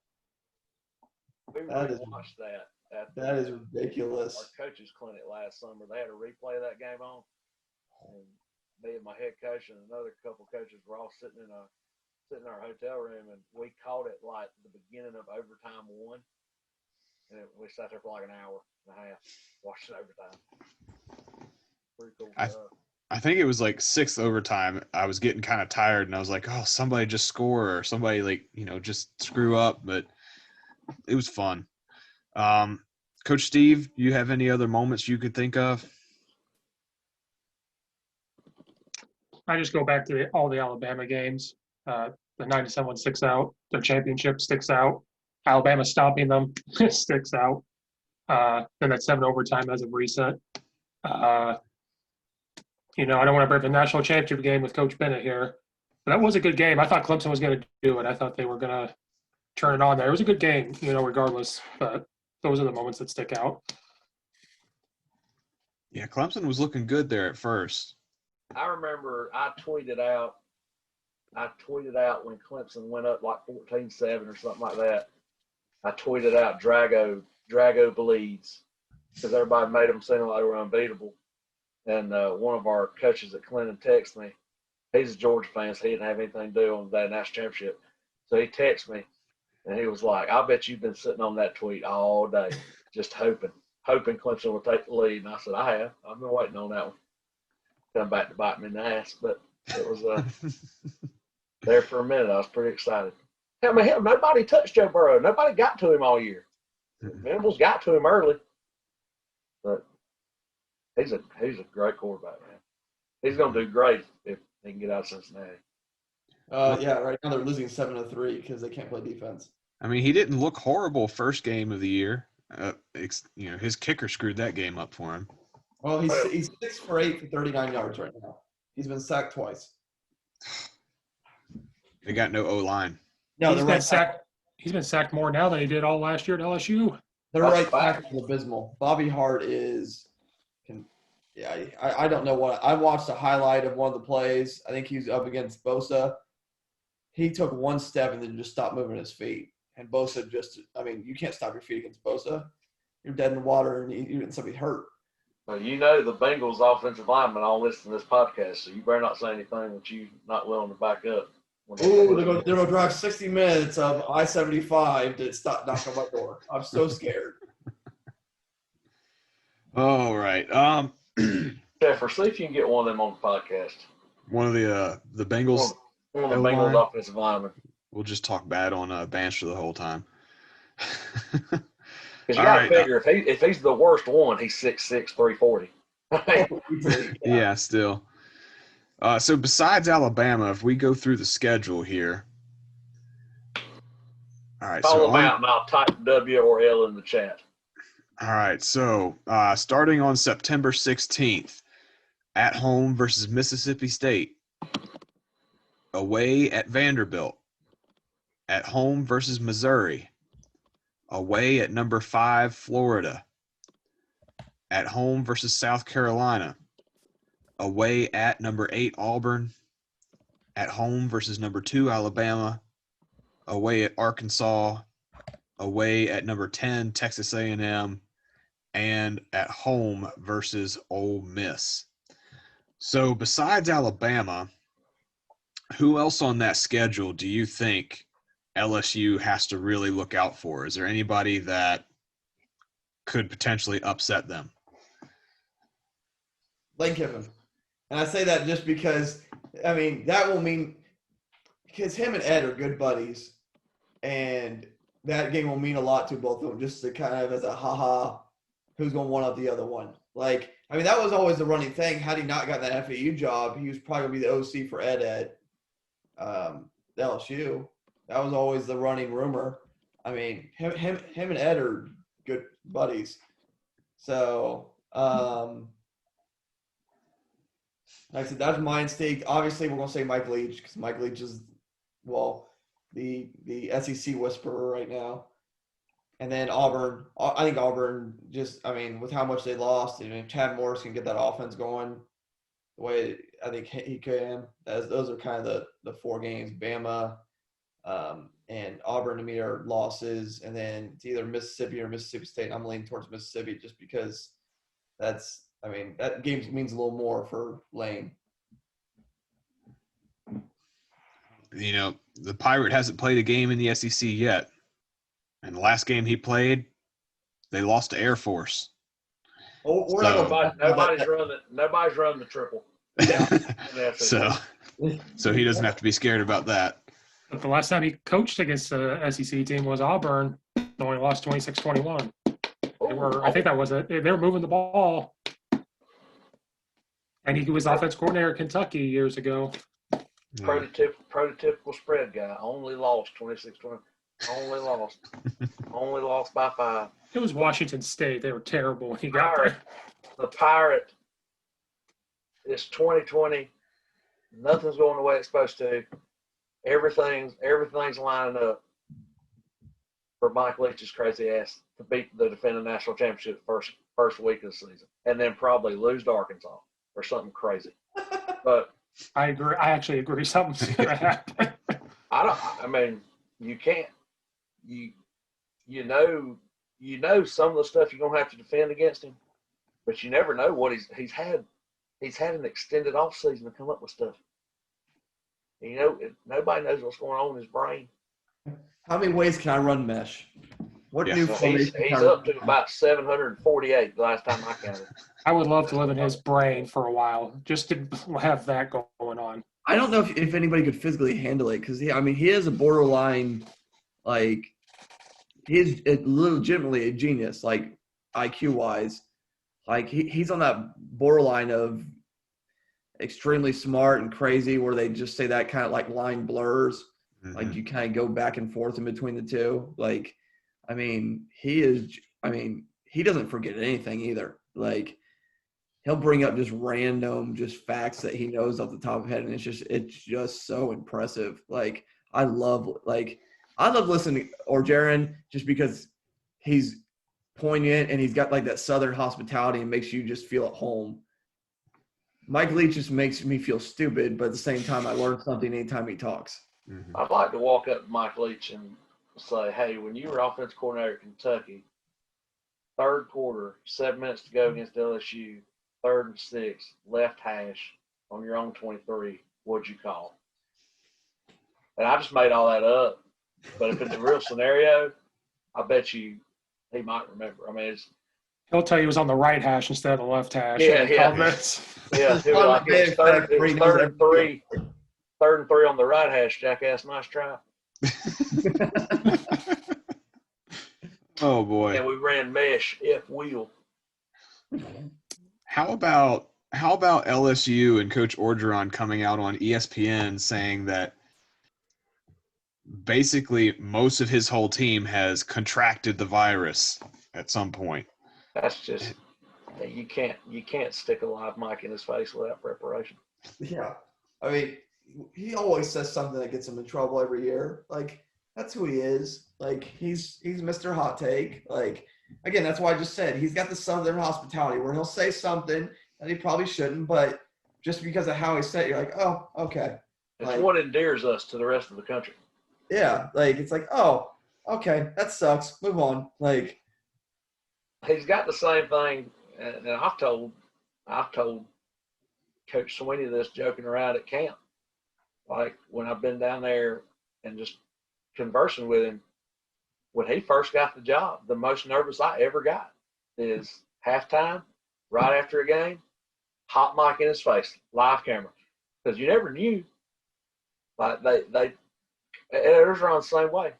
We watched that. That is ridiculous. Our coaches clinic last summer, they had a replay of that game on, and me and my head coach and another couple coaches were all sitting in our hotel room, and we caught it like the beginning of overtime 1, and we sat there for like an hour and a half watching overtime. Pretty cool stuff. I think it was like 6th overtime. I was getting kind of tired, and I was like, "Oh, somebody just score, or somebody just screw up." But it was fun. Coach Steve, you have any other moments you could think of? I just go back to all the Alabama games. The 9-7 one sticks out. Their championship sticks out. Alabama stomping them sticks out. Then that 7 overtime as a reset. I don't want to break the national championship game with Coach Bennett here, but that was a good game. I thought Clemson was going to do it. I thought they were going to turn it on there. It was a good game, regardless, but those are the moments that stick out. Yeah, Clemson was looking good there at first. I remember I tweeted out when Clemson went up like 14-7 or something like that. I tweeted out Drago bleeds, because everybody made them seem like they were unbeatable. And one of our coaches at Clinton texted me he's a Georgia fan, so he didn't have anything to do on that national championship. So he texted me, and he was like, "I bet you've been sitting on that tweet all day, just hoping Clemson will take the lead." And I said, "I have. I've been waiting on that one. Come back to bite me in the ass." But it was there for a minute. I was pretty excited. I mean, hell, nobody touched Joe Burrow. Nobody got to him all year. Venables got to him early, but he's a great quarterback, man. He's going to do great if he can get out of Cincinnati. Yeah, right now they're losing 7-3 because they can't play defense. I mean, he didn't look horrible first game of the year. His kicker screwed that game up for him. Well, he's 6 for 8 for 39 yards right now. He's been sacked twice. They got no O-line. No, he's been sacked more now than he did all last year at LSU. Their right tackle is abysmal. Bobby Hart is I don't know what – I watched a highlight of one of the plays. I think he was up against Bosa. He took one step and then just stopped moving his feet. And Bosa you can't stop your feet against Bosa. You're dead in the water and you're getting somebody hurt. Well, the Bengals offensive linemen all listen to this podcast, so you better not say anything that you're not willing to back up. Ooh, they're going to drive 60 minutes of I-75 to stop knocking on my door. I'm so scared. All right. Sheffer, see if you can get one of them on the podcast. One of the Bengals. One of the Bengals offensive linemen. We'll just talk bad on Bandstra the whole time. Because you got to figure, if he's the worst one, he's 6'6", 340. Yeah, still. So besides Alabama, if we go through the schedule here. All right. Call them out, and I'll type W or L in the chat. All right. So starting on September 16th, at home versus Mississippi State. Away at Vanderbilt. At home versus Missouri. Away at number 5, Florida. At home versus South Carolina. Away at number 8, Auburn. At home versus number 2, Alabama. Away at Arkansas. Away at number 10, Texas A&M. And at home versus Ole Miss. So besides Alabama, who else on that schedule do you think LSU has to really look out for? Is there anybody that could potentially upset them? Lane Kiffin. And I say that just because, that will mean – because him and Ed are good buddies, and that game will mean a lot to both of them, just to kind of as a ha-ha, who's going to one-up the other one. That was always the running thing. Had he not gotten that FAU job, he was probably going to be the OC for Ed at LSU. That was always the running rumor. Him and Ed are good buddies. So, like I said, that's my instinct. Obviously, we're going to say Mike Leach because Mike Leach is, the SEC whisperer right now. And then Auburn. I think Auburn with how much they lost, if Chad Morris can get that offense going the way I think he can, those are kind of the 4 games. Bama and Auburn to me are losses. And then it's either Mississippi or Mississippi State. I'm leaning towards Mississippi just because that game means a little more for Lane. The Pirate hasn't played a game in the SEC yet. And the last game he played, they lost to Air Force. Nobody's run the triple. Yeah. So he doesn't have to be scared about that. But the last time he coached against the SEC team was Auburn. They only lost 26-21. I think that was it. They were moving the ball. And he was offense coordinator at Kentucky years ago. Prototypical spread guy. Only lost 26-20. Only lost by 5. It was Washington State. They were terrible when he got there. The Pirate. It's 2020. Nothing's going the way it's supposed to. Everything's lining up for Mike Leach's crazy ass to beat the defending national championship first week of the season, and then probably lose to Arkansas or something crazy. But I agree. I actually agree. Something's going to happen. You can't. You know some of the stuff you're gonna have to defend against him, but you never know what he's had. He's had an extended off season to come up with stuff. Nobody knows what's going on in his brain. How many ways can I run mesh? What Yeah. new So formation? he's can I up run? to about 748 the last time I counted. I would love to live in his brain for a while, just to have that going on. I don't know if anybody could physically handle it because he is a borderline, like, he is legitimately a genius, like IQ wise. Like he's on that borderline of extremely smart and crazy, where they just say that kind of like line blurs, like you kind of go back and forth in between the two. Like, he doesn't forget anything either. Like, he'll bring up just random facts that he knows off the top of his head, and it's just so impressive. Like, I love listening to Orgeron just because he's poignant and he's got like that Southern hospitality and makes you just feel at home. Mike Leach just makes me feel stupid, but at the same time, I learn something anytime he talks. I'd like to walk up to Mike Leach and say, hey, when you were offensive coordinator at Kentucky, third quarter, 7 minutes to go against LSU, 3rd and 6, left hash on your own 23, what'd you call? And I just made all that up. But if it's a real scenario, I bet you he might remember. I mean, He'll tell you he was on the right hash instead of the left hash. Yeah, in the yeah. comments. yeah, it was like it was third and three on the right hash, jackass. Nice try. Oh boy. And we ran mesh if wheel. How about LSU and Coach Orgeron coming out on ESPN saying that basically most of his whole team has contracted the virus at some point? That's just you can't stick a live mic in his face without preparation. Yeah. I mean, he always says something that gets him in trouble every year. Like, that's who he is. Like, he's Mr. Hot Take. Like, again, that's why I just said he's got the Southern hospitality where he'll say something that he probably shouldn't, but just because of how he said it, you're like, oh, okay. It's Like, what endears us to the rest of the country. yeah, like, it's like, oh, okay, that sucks. Move on. Like, He's got the same thing, and I've told Coach Sweeney this joking around at camp. Like, when I've been down there and just conversing with him, when he first got the job, the most nervous I ever got is halftime, right after a game, hot mic in his face, live camera, because you never knew. Like Orgeron's the same way.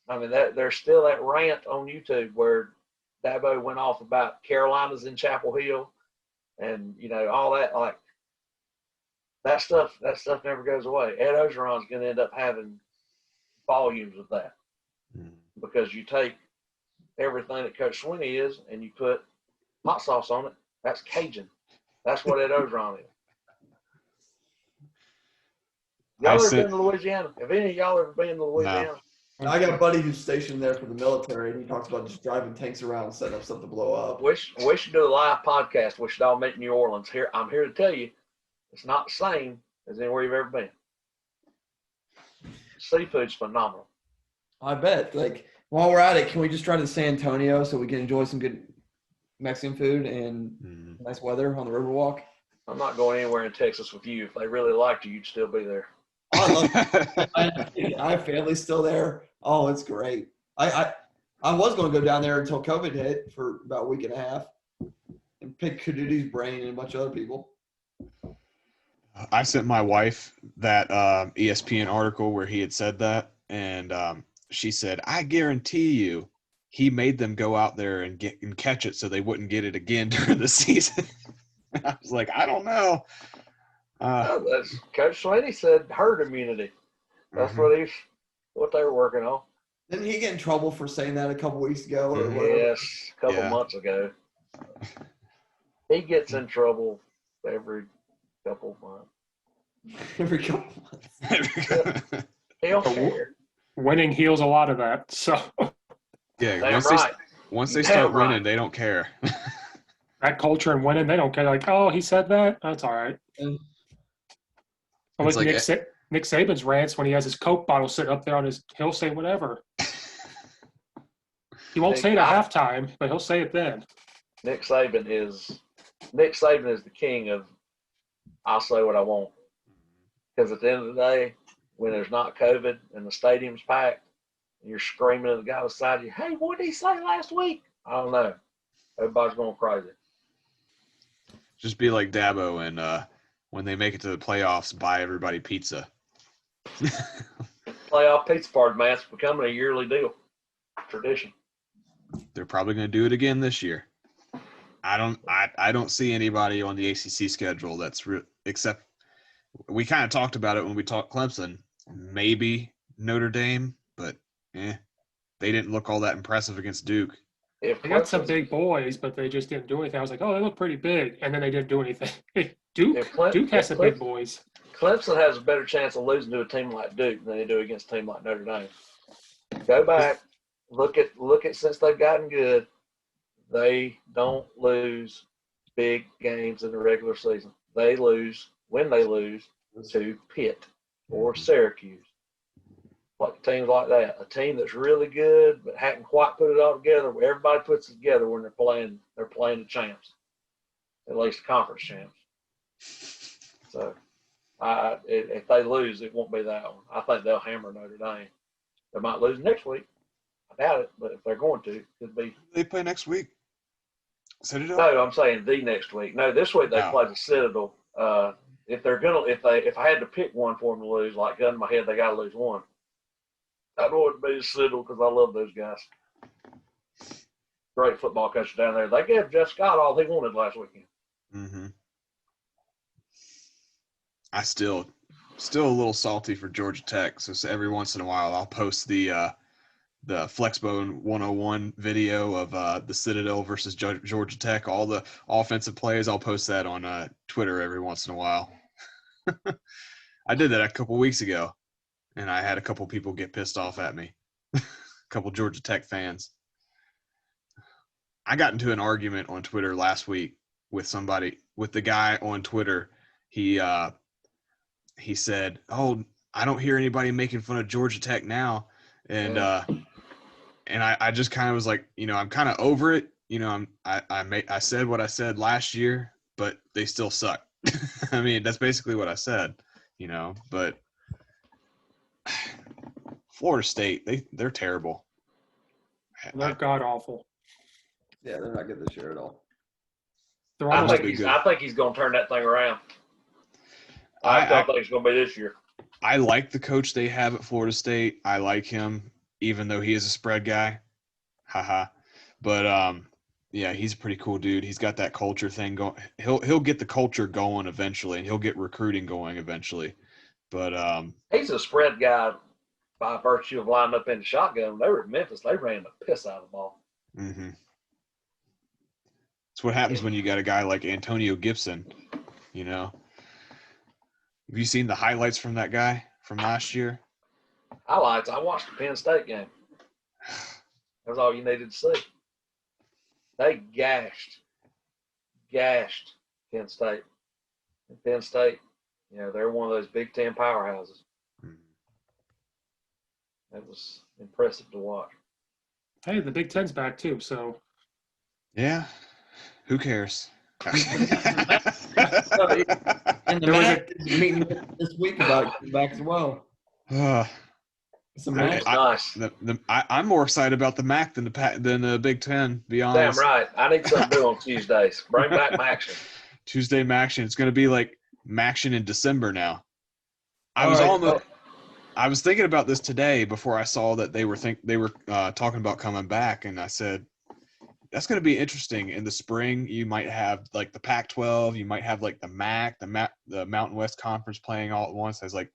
I mean, there's still that rant on YouTube where Dabo went off about Carolinas in Chapel Hill, and all that. Like, that stuff never goes away. Ed Orgeron's going to end up having volumes of that, because you take everything that Coach Sweeney is and you put hot sauce on it. That's Cajun. That's what Ed Orgeron is. Y'all ever been to Louisiana? Have any of y'all ever been to Louisiana? No. I got a buddy who's stationed there for the military, and he talks about just driving tanks around and setting up stuff to blow up. We should do a live podcast. We should all meet in New Orleans. I'm here to tell you, it's not the same as anywhere you've ever been. Seafood's phenomenal. I bet. Like, while we're at it, can we just drive to San Antonio so we can enjoy some good Mexican food and nice weather on the Riverwalk? I'm not going anywhere in Texas with you. If they really liked you, you'd still be there. I love it. I have family still there. Oh, it's great. I was going to go down there until COVID hit for about a week and a half and pick Kaduti's brain and a bunch of other people. I sent my wife that ESPN article where he had said that, and she said, I guarantee you he made them go out there and catch it so they wouldn't get it again during the season. I was like, I don't know. Coach Sweeney said herd immunity. That's what they were working on. Didn't he get in trouble for saying that a couple weeks ago? Or yes, a couple months ago. He gets in trouble every couple months. Every couple months. He'll care. Winning heals a lot of that. So yeah, once they start winning, they don't care. That culture and winning, they don't care. Like, oh, he said that? That's all right. Like Nick Saban's rants when he has his Coke bottle sitting up there on his – he'll say whatever. He won't say it at halftime, but he'll say it then. Nick Saban is the king of I'll say what I want. Because at the end of the day, when there's not COVID and the stadium's packed, and you're screaming at the guy beside you, hey, what did he say last week? I don't know. Everybody's going crazy. Just be like Dabo and when they make it to the playoffs, buy everybody pizza. Playoff pizza party, man. It's becoming a yearly deal. Tradition. They're probably going to do it again this year. I don't see anybody on the ACC schedule that's except we kind of talked about it when we talked Clemson. Maybe Notre Dame, but they didn't look all that impressive against Duke. They got some big boys, but they just didn't do anything. I was like, oh, they look pretty big, and then they didn't do anything. Duke has some big boys. Clemson has a better chance of losing to a team like Duke than they do against a team like Notre Dame. Go back, look at since they've gotten good, they don't lose big games in the regular season. They lose when they lose to Pitt or Syracuse. Like teams like that, a team that's really good but hadn't quite put it all together. Where everybody puts it together when they're playing the champs, at least the conference champs. So, if they lose, it won't be that one. I think they'll hammer Notre Dame. They might lose next week. I doubt it, but if they're going to, it could be. They play next week. Citadel? No, I'm saying the next week. No, this week they play the Citadel. If I had to pick one for them to lose, like gun to my head, they got to lose one. I know it'd be the Citadel because I love those guys. Great football coach down there. They gave Jeff Scott all he wanted last weekend. Mm-hmm. I still a little salty for Georgia Tech. So every once in a while, I'll post the Flexbone 101 video of the Citadel versus Georgia Tech. All the offensive plays, I'll post that on Twitter every once in a while. I did that a couple weeks ago, and I had a couple people get pissed off at me. A couple Georgia Tech fans. I got into an argument on Twitter last week with the guy on Twitter. He said, "Oh, I don't hear anybody making fun of Georgia Tech now," and I just kind of was like, I'm kind of over it. I said what I said last year, but they still suck. I mean, that's basically what I said. But Florida State, they're terrible. They're god awful. Yeah, they're not good this year at all. I think he's going to turn that thing around. I think it's going to be this year. I like the coach they have at Florida State. I like him, even though he is a spread guy. Haha. But yeah, he's a pretty cool dude. He's got that culture thing going. He'll get the culture going eventually, and he'll get recruiting going eventually. But he's a spread guy by virtue of lining up in the shotgun. When they were at Memphis, they ran the piss out of the ball. Mm-hmm. That's what happens when you got a guy like Antonio Gibson. Have you seen the highlights from that guy from last year? Highlights? I watched the Penn State game. That's all you needed to see. They gashed Penn State. And Penn State, they're one of those Big Ten powerhouses. It was impressive to watch. Hey, the Big Ten's back too, so. Yeah. Who cares? And the MAC is meeting this week about back as well. Nice. I'm more excited about the MAC than the Big Ten. To be honest. Damn right. I need something to do on Tuesdays. Bring back Maction. Tuesday Maction. It's going to be like Maction in December now. I was thinking about this today before I saw that they were talking about coming back, and I said, that's going to be interesting. In the spring, you might have like the Pac-12, you might have like the MAC, the Mountain West Conference playing all at once. I was like,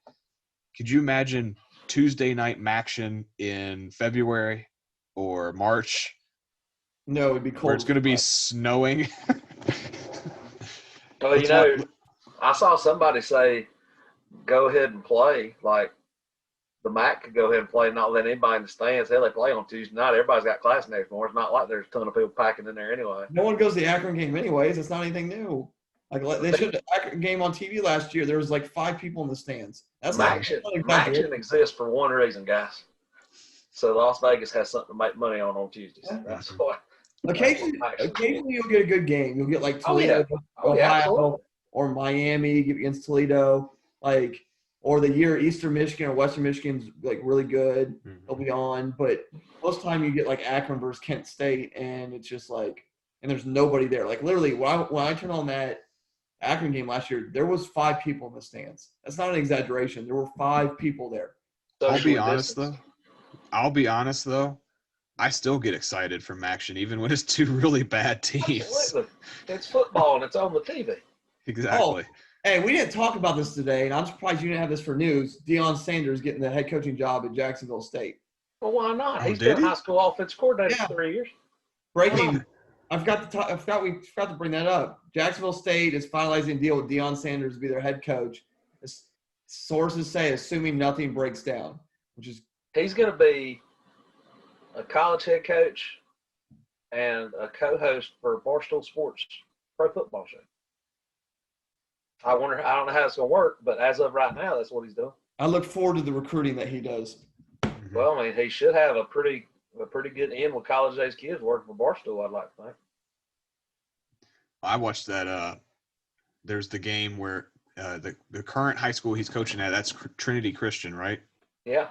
could you imagine Tuesday night Maction in February or March? No, it'd be cold. Where it's going to be snowing. Well, I saw somebody say, go ahead and play. Like, the MAC could go ahead and play and not let anybody in the stands. Hell, they play on Tuesday night. Everybody's got class next morning. It's not like there's a ton of people packing in there anyway. No one goes to the Akron game anyways. It's not anything new. Like they should have Akron game on TV last year. There was like 5 people in the stands. That's Maction exists for one reason, guys. So Las Vegas has something to make money on Tuesdays. That's why. Occasionally you'll get a good game. You'll get like Toledo, Ohio, or Miami against Toledo. Like or the year Eastern Michigan or Western Michigan's like really good, they'll Mhm. be on. But most of the time you get like Akron versus Kent State, and it's just like, and there's nobody there. Like literally, when I turned on that Akron game last year, there was 5 people in the stands. That's not an exaggeration. There were 5 people there. I'll be Socially honest distanced. though. I still get excited from action, even when it's 2 really bad teams. Absolutely. It's football and it's on the TV. Exactly. Hey, we didn't talk about this today, and I'm surprised you didn't have this for news. Deon Sanders getting the head coaching job at Jacksonville State. Well, why not? Oh, He's did been he? high school offensive coordinator Yeah. for 3 years. Breaking. I forgot we forgot to bring that up. Jacksonville State is finalizing a deal with Deon Sanders to be their head coach. Sources say, assuming nothing breaks down, which is He's going to be a college head coach and a co-host for Barstool Sports Pro Football Show. I don't know how it's going to work, but as of right now, that's what he's doing. I look forward to the recruiting that he does. Mhm. Well, I mean, he should have a pretty good end with college age kids working for Barstool, I'd like to think. I watched that. There's the game where the current high school he's coaching at, that's Trinity Christian, right? Yeah.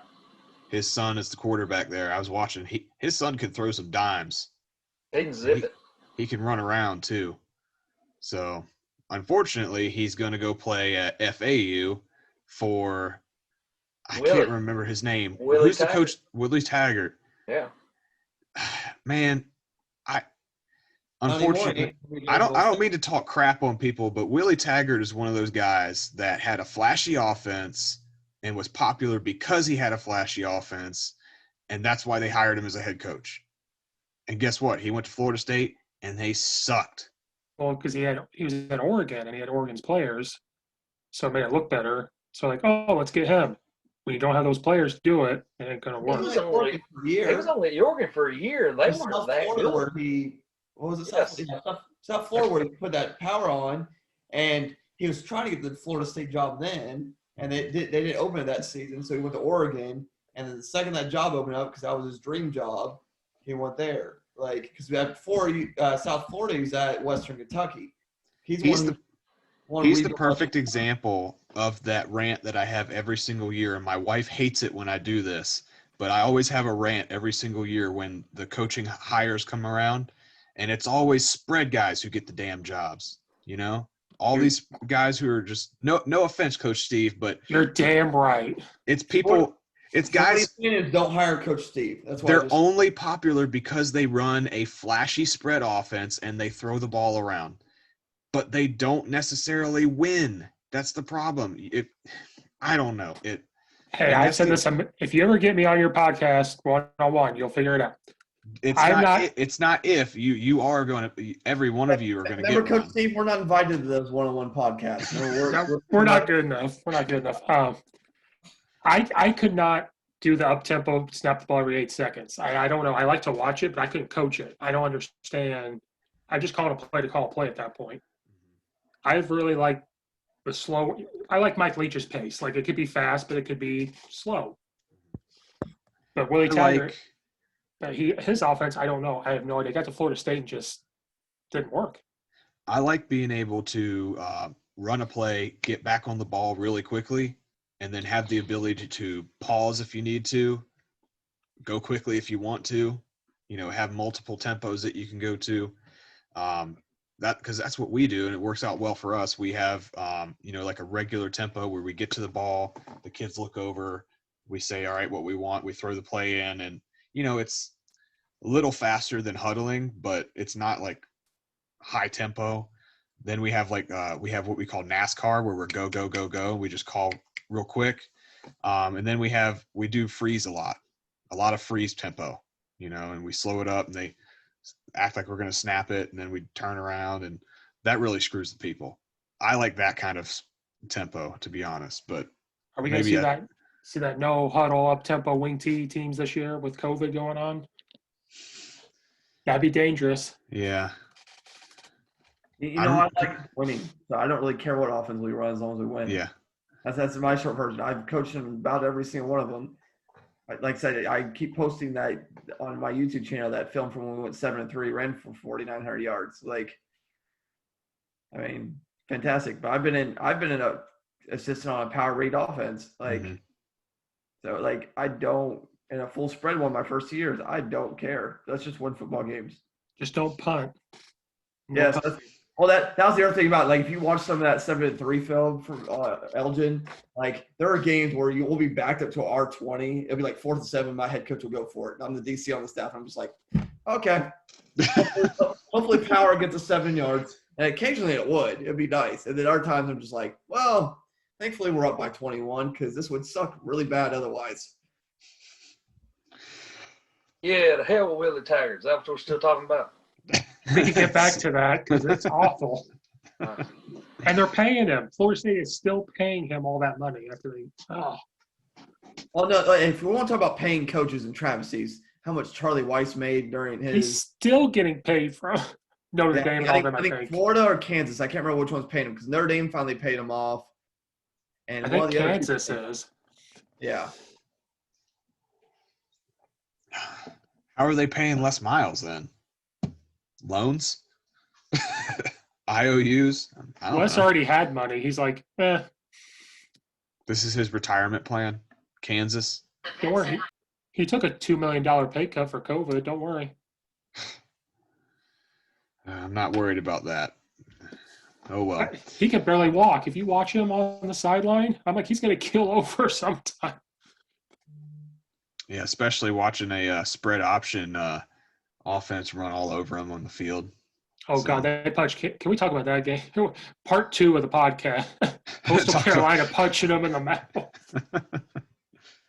His son is the quarterback there. I was watching. His son could throw some dimes. He can zip it. He can run around too. So, unfortunately, he's going to go play at FAU for I Willie. can't remember his name. Willie Who's the Taggart. coach? Willie Taggart. Yeah. Man, Not anymore. unfortunately, I don't mean to talk crap on people, but Willie Taggart is one of those guys that had a flashy offense and was popular because he had a flashy offense, and that's why they hired him as a head coach. And guess what? He went to Florida State, and they sucked. Well, because he was in Oregon and he had Oregon's players, so it made it look better. So like, oh, let's get him. When you don't have those players to do it, it ain't gonna He work. was only at Oregon for a year, and they weren't South that Florida good. where what was it? Yes. South Florida where he put that power on, and he was trying to get the Florida State job then, and they didn't open it that season, so he went to Oregon, and then the second that job opened up, because that was his dream job, he went there. Like, because before South Florida, he was at Western Kentucky. He's the perfect example of that rant that I have every single year, and my wife hates it when I do this, but I always have a rant every single year when the coaching hires come around, and it's always spread guys who get the damn jobs, you know? All these guys who are just no offense, Coach Steve, but You're damn right. it's people, it's guys. Don't hire Coach Steve. That's why They're only popular because they run a flashy spread offense and they throw the ball around, but they don't necessarily win. That's the problem. I don't know it. Hey, I've said this. If you ever get me on your podcast one-on-one, you'll figure it out. It's not if you are going to. Every one of you are going to get. Remember, Coach one. Steve, we're not invited to those one-on-one podcasts. We're not good enough. We're not good enough. I could not do the up-tempo, snap the ball every 8 seconds. I don't know. I like to watch it, but I couldn't coach it. I don't understand. I just call it a play to call a play at that point. I really like the slow. I like Mike Leach's pace. Like, it could be fast, but it could be slow. But Willie Taggart, his offense, I don't know. I have no idea. Got to Florida State and just didn't work. I like being able to run a play, get back on the ball really quickly, and then have the ability to pause if you need to, go quickly if you want to, have multiple tempos that you can go to. Because that's what we do, and it works out well for us. We have, like a regular tempo where we get to the ball, the kids look over, we say, all right, what we want, we throw the play in, and, it's a little faster than huddling, but it's not like high tempo. Then we have we have what we call NASCAR, where we're go, go, go, go. We just call real quick. And then we do freeze a lot of freeze tempo, and we slow it up and they act like we're going to snap it. And then we turn around, and that really screws the people. I like that kind of tempo, to be honest, but are we going to see that no huddle up tempo wing T teams this year with COVID going on? That'd be dangerous. Yeah. I like winning, so I don't really care what offense we run as long as we win. Yeah. That's my short version. I've coached them about every single one of them. Like I said, I keep posting that on my YouTube channel, that film from when we went 7-3, ran for 4,900 yards. Fantastic. But I've been in assistant on a power read offense. Like, so like I don't in a full spread one my first 2 years. I don't care. Let's just win football games. Just don't punt. Yes. Well, that was the other thing about, like, if you watch some of that 7-3 film from Elgin, like, there are games where you will be backed up to our 20. It'll be like 4th and 7. My head coach will go for it. And I'm the DC on the staff. I'm just like, okay. Hopefully power gets to 7 yards. And occasionally it would. It'd be nice. And then other times I'm just like, well, thankfully we're up by 21 because this would suck really bad otherwise. Yeah, the hell with Willie Taggart. Is that what we're still talking about? We can get back to that because it's awful. And they're paying him. Florida State is still paying him all that money after they Well, no, if we want to talk about paying coaches and travesties, how much Charlie Weiss made during his – He's still getting paid from Notre Dame and all them, I think. Florida or Kansas. I can't remember which one's paying him because Notre Dame finally paid him off. And I think Kansas is. Yeah. How are they paying Les Miles then? Loans? IOUs? I don't Wes know. already had money. He's like, This is his retirement plan? Kansas? don't worry. He took a $2 million pay cut for COVID. Don't worry. I'm not worried about that. Oh, well. He can barely walk. If you watch him on the sideline, I'm like, he's going to kill over sometime. Yeah, especially watching a spread option offense run all over him on the field. Oh, So- God, that punch. Can we talk about that game? Part 2 of the podcast. Coastal Carolina punching him in the mouth.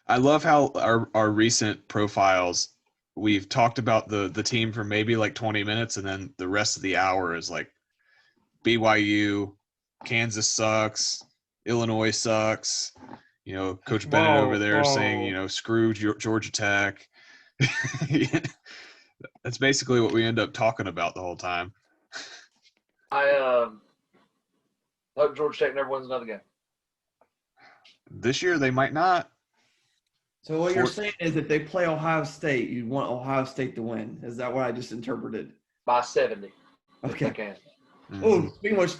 I love how our recent profiles, we've talked about the team for maybe like 20 minutes, and then the rest of the hour is like BYU, Kansas sucks, Illinois sucks. You know, Coach Bennett over there saying, you know, screw Georgia Tech. That's basically what we end up talking about the whole time. I hope Georgia Tech never wins another game. This year they might not. So what you're saying is if they play Ohio State, you want Ohio State to win. Is that what I just interpreted? By 70. Okay. If they can. Mhm. Oh, speaking of which,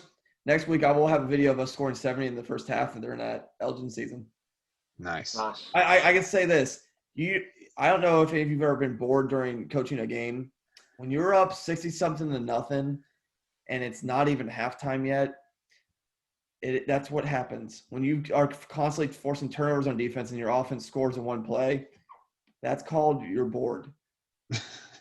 next week I will have a video of us scoring 70 in the first half during that Elgin season. Nice. Nice. I can say this. I don't know if any of you've ever been bored during coaching a game. When you're up 60-something to nothing and it's not even halftime yet, that's what happens. When you are constantly forcing turnovers on defense and your offense scores in one play, that's called you're bored.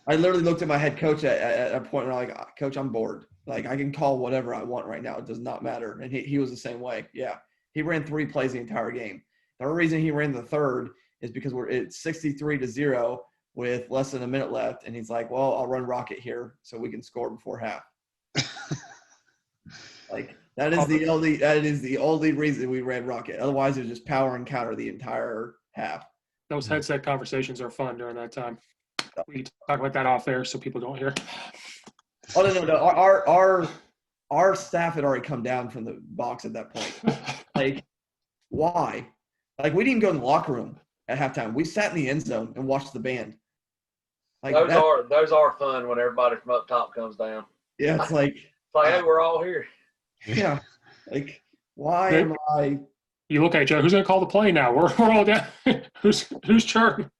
I literally looked at my head coach at a point where I'm like, Coach, I'm bored. Like, I can call whatever I want right now. It does not matter. And he was the same way. Yeah. He ran 3 plays the entire game. The only reason he ran the third is because it's 63-0 with less than a minute left. And he's like, well, I'll run rocket here so we can score before half. Like, that is the only reason we ran rocket. Otherwise, it was just power and counter the entire half. Those headset conversations are fun during that time. We can talk about that off air so people don't hear. Oh, no. Our staff had already come down from the box at that point. Like, why? Like, we didn't go in the locker room at halftime. We sat in the end zone and watched the band. Like, those are fun when everybody from up top comes down. Yeah, it's like, hey, we're all here. yeah. Like, why am I? You look at each other. Who's going to call the play now? We're all down. Who's turn?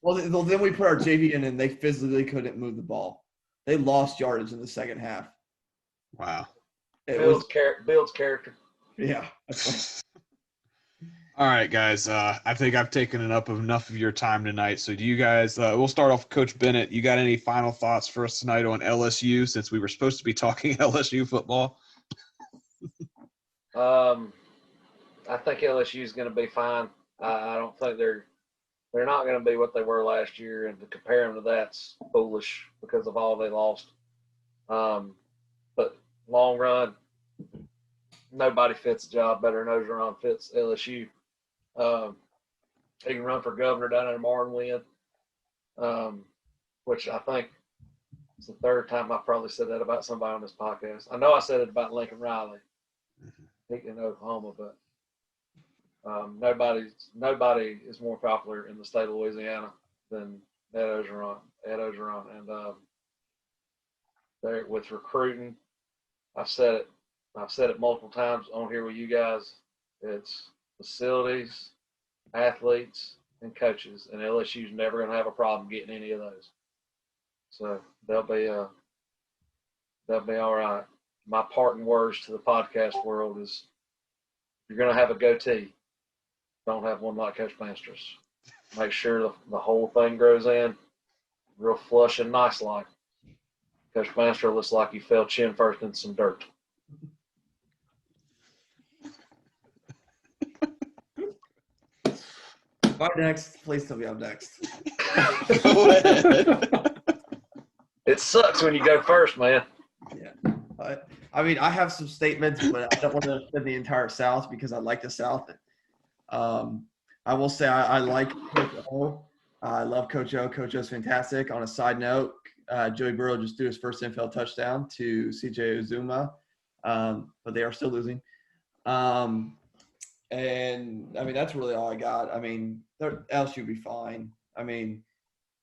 Well, then we put our JV in, and they physically couldn't move the ball. They lost yardage in the second half. Wow. Builds character. Yeah. All right, guys. I think I've taken enough of your time tonight. So do you guys we'll start off with Coach Bennett. You got any final thoughts for us tonight on LSU, since we were supposed to be talking LSU football? I think LSU is going to be fine. I don't think they're not going to be what they were last year, and to compare them to that's foolish because of all they lost. But long run, nobody fits the job better than Orgeron fits LSU. He can run for governor down there tomorrow and win, which I think it's the third time I've probably said that about somebody on this podcast. I know I said it about Lincoln Riley, in Oklahoma, but nobody is more popular in the state of Louisiana than Ed Orgeron. And there with recruiting, I've said it multiple times on here with you guys. It's facilities, athletes, and coaches, and LSU's never going to have a problem getting any of those. So they'll be all right. My parting words to the podcast world is: you're going to have a goatee. Don't have one like Coach Banstra's. Make sure the whole thing grows in, real flush and nice like. Coach Bandstra looks like he fell chin first in some dirt. Right next, please tell me I'm next. Go ahead. It sucks when you go first, man. Yeah. I mean, I have some statements, but I don't want to offend the entire South because I like the South. I will say I like Coach O. I love Coach O. Coach O's fantastic. On a side note, Joey Burrow just threw his first NFL touchdown to CJ Uzuma, but they are still losing. And, I mean, that's really all I got. I mean, LSU will be fine. I mean,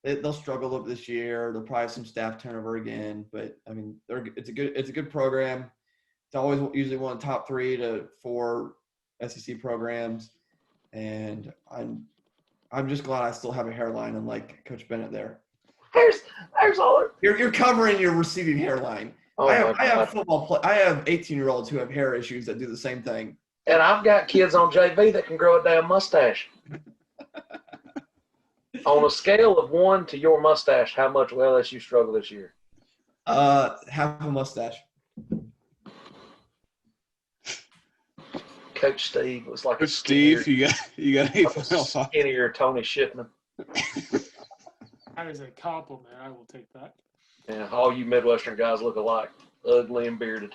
they'll struggle up this year. They'll probably have some staff turnover again. But, I mean, it's a good program. It's always usually one of the top 3 to 4 SEC programs. And I'm just glad I still have a hairline unlike Coach Bennett there. There's all. You're covering your receding hairline. Oh, I have football I have 18-year-olds who have hair issues that do the same thing. And I've got kids on JV that can grow a damn mustache. On a scale of 1 to your mustache, how much will LSU struggle this year? Half a mustache. Coach Steve looks like Coach Steve, you got any final thoughts? Skinnier Tony Shipman. That is a compliment. I will take that. Yeah, all you Midwestern guys look alike, ugly and bearded.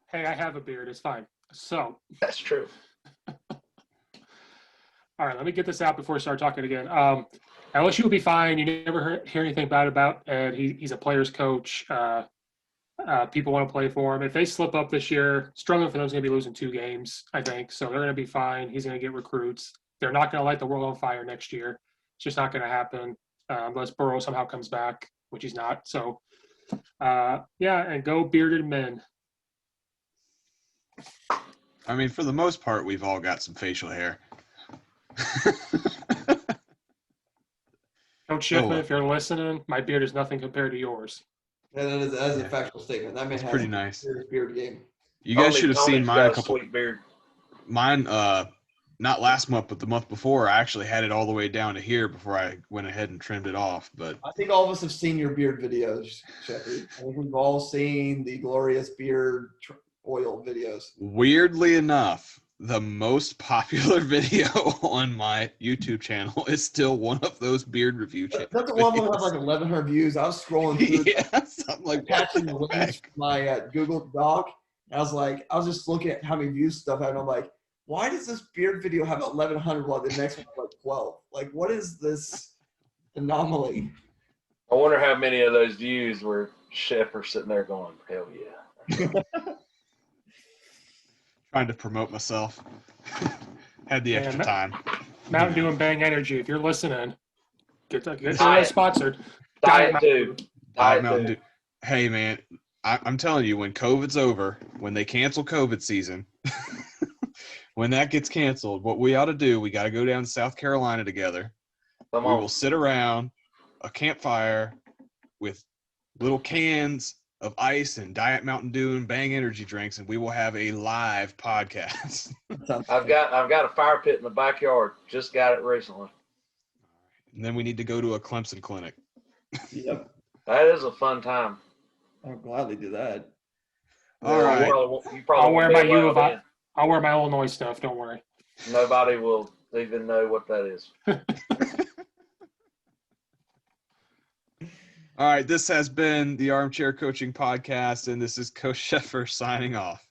Hey, I have a beard. It's fine. So, That's true. all right, let me get this out before we start talking again. LSU will be fine. You never hear anything bad about Ed. He's a player's coach. People want to play for him. If they slip up this year, struggling for them is going to be losing 2 games, I think. So they're going to be fine. He's going to get recruits. They're not going to light the world on fire next year. It's just not going to happen unless Burrow somehow comes back, which he's not. So, and go bearded men. I mean, for the most part, we've all got some facial hair. Coach Shipman, if you're listening, my beard is nothing compared to yours. And that is a factual statement. That man has pretty nice. Beard game. You guys should have seen mine a couple. Sweet beard. Mine, not last month, but the month before, I actually had it all the way down to here before I went ahead and trimmed it off. But I think all of us have seen your beard videos, Sheffer. I think we've all seen the glorious beard oil videos. Weirdly enough, the most popular video on my YouTube channel is still one of those beard review channels. That's the one that has like 1,100 views. I was scrolling through I'm like, attaching the links to my Google Doc. I was just looking at how many views stuff had, and I'm like, why does this beard video have 1,100 while the next one like 12? Like, what is this anomaly? I wonder how many of those views were Sheffer sitting there going, hell yeah. Trying to promote myself. Had the extra time. Mountain Dew and Bang Energy, if you're listening, get that sponsored. Diet Dew. Mountain Dew. Hey, man, I'm telling you, when COVID's over, when they cancel COVID season, when that gets canceled, what we ought to do, we got to go down to South Carolina together. We will sit around a campfire with little cans of ice and Diet Mountain Dew and Bang energy drinks, and we will have a live podcast. I've got a fire pit in the backyard. Just got it recently. And then we need to go to a Clemson clinic. Yep. That is a fun time. I'll gladly do that. All right. I'll wear my I'll wear my Illinois stuff. Don't worry. Nobody will even know what that is. All right, this has been the Armchair Coaching Podcast, and this is Coach Sheffer signing off.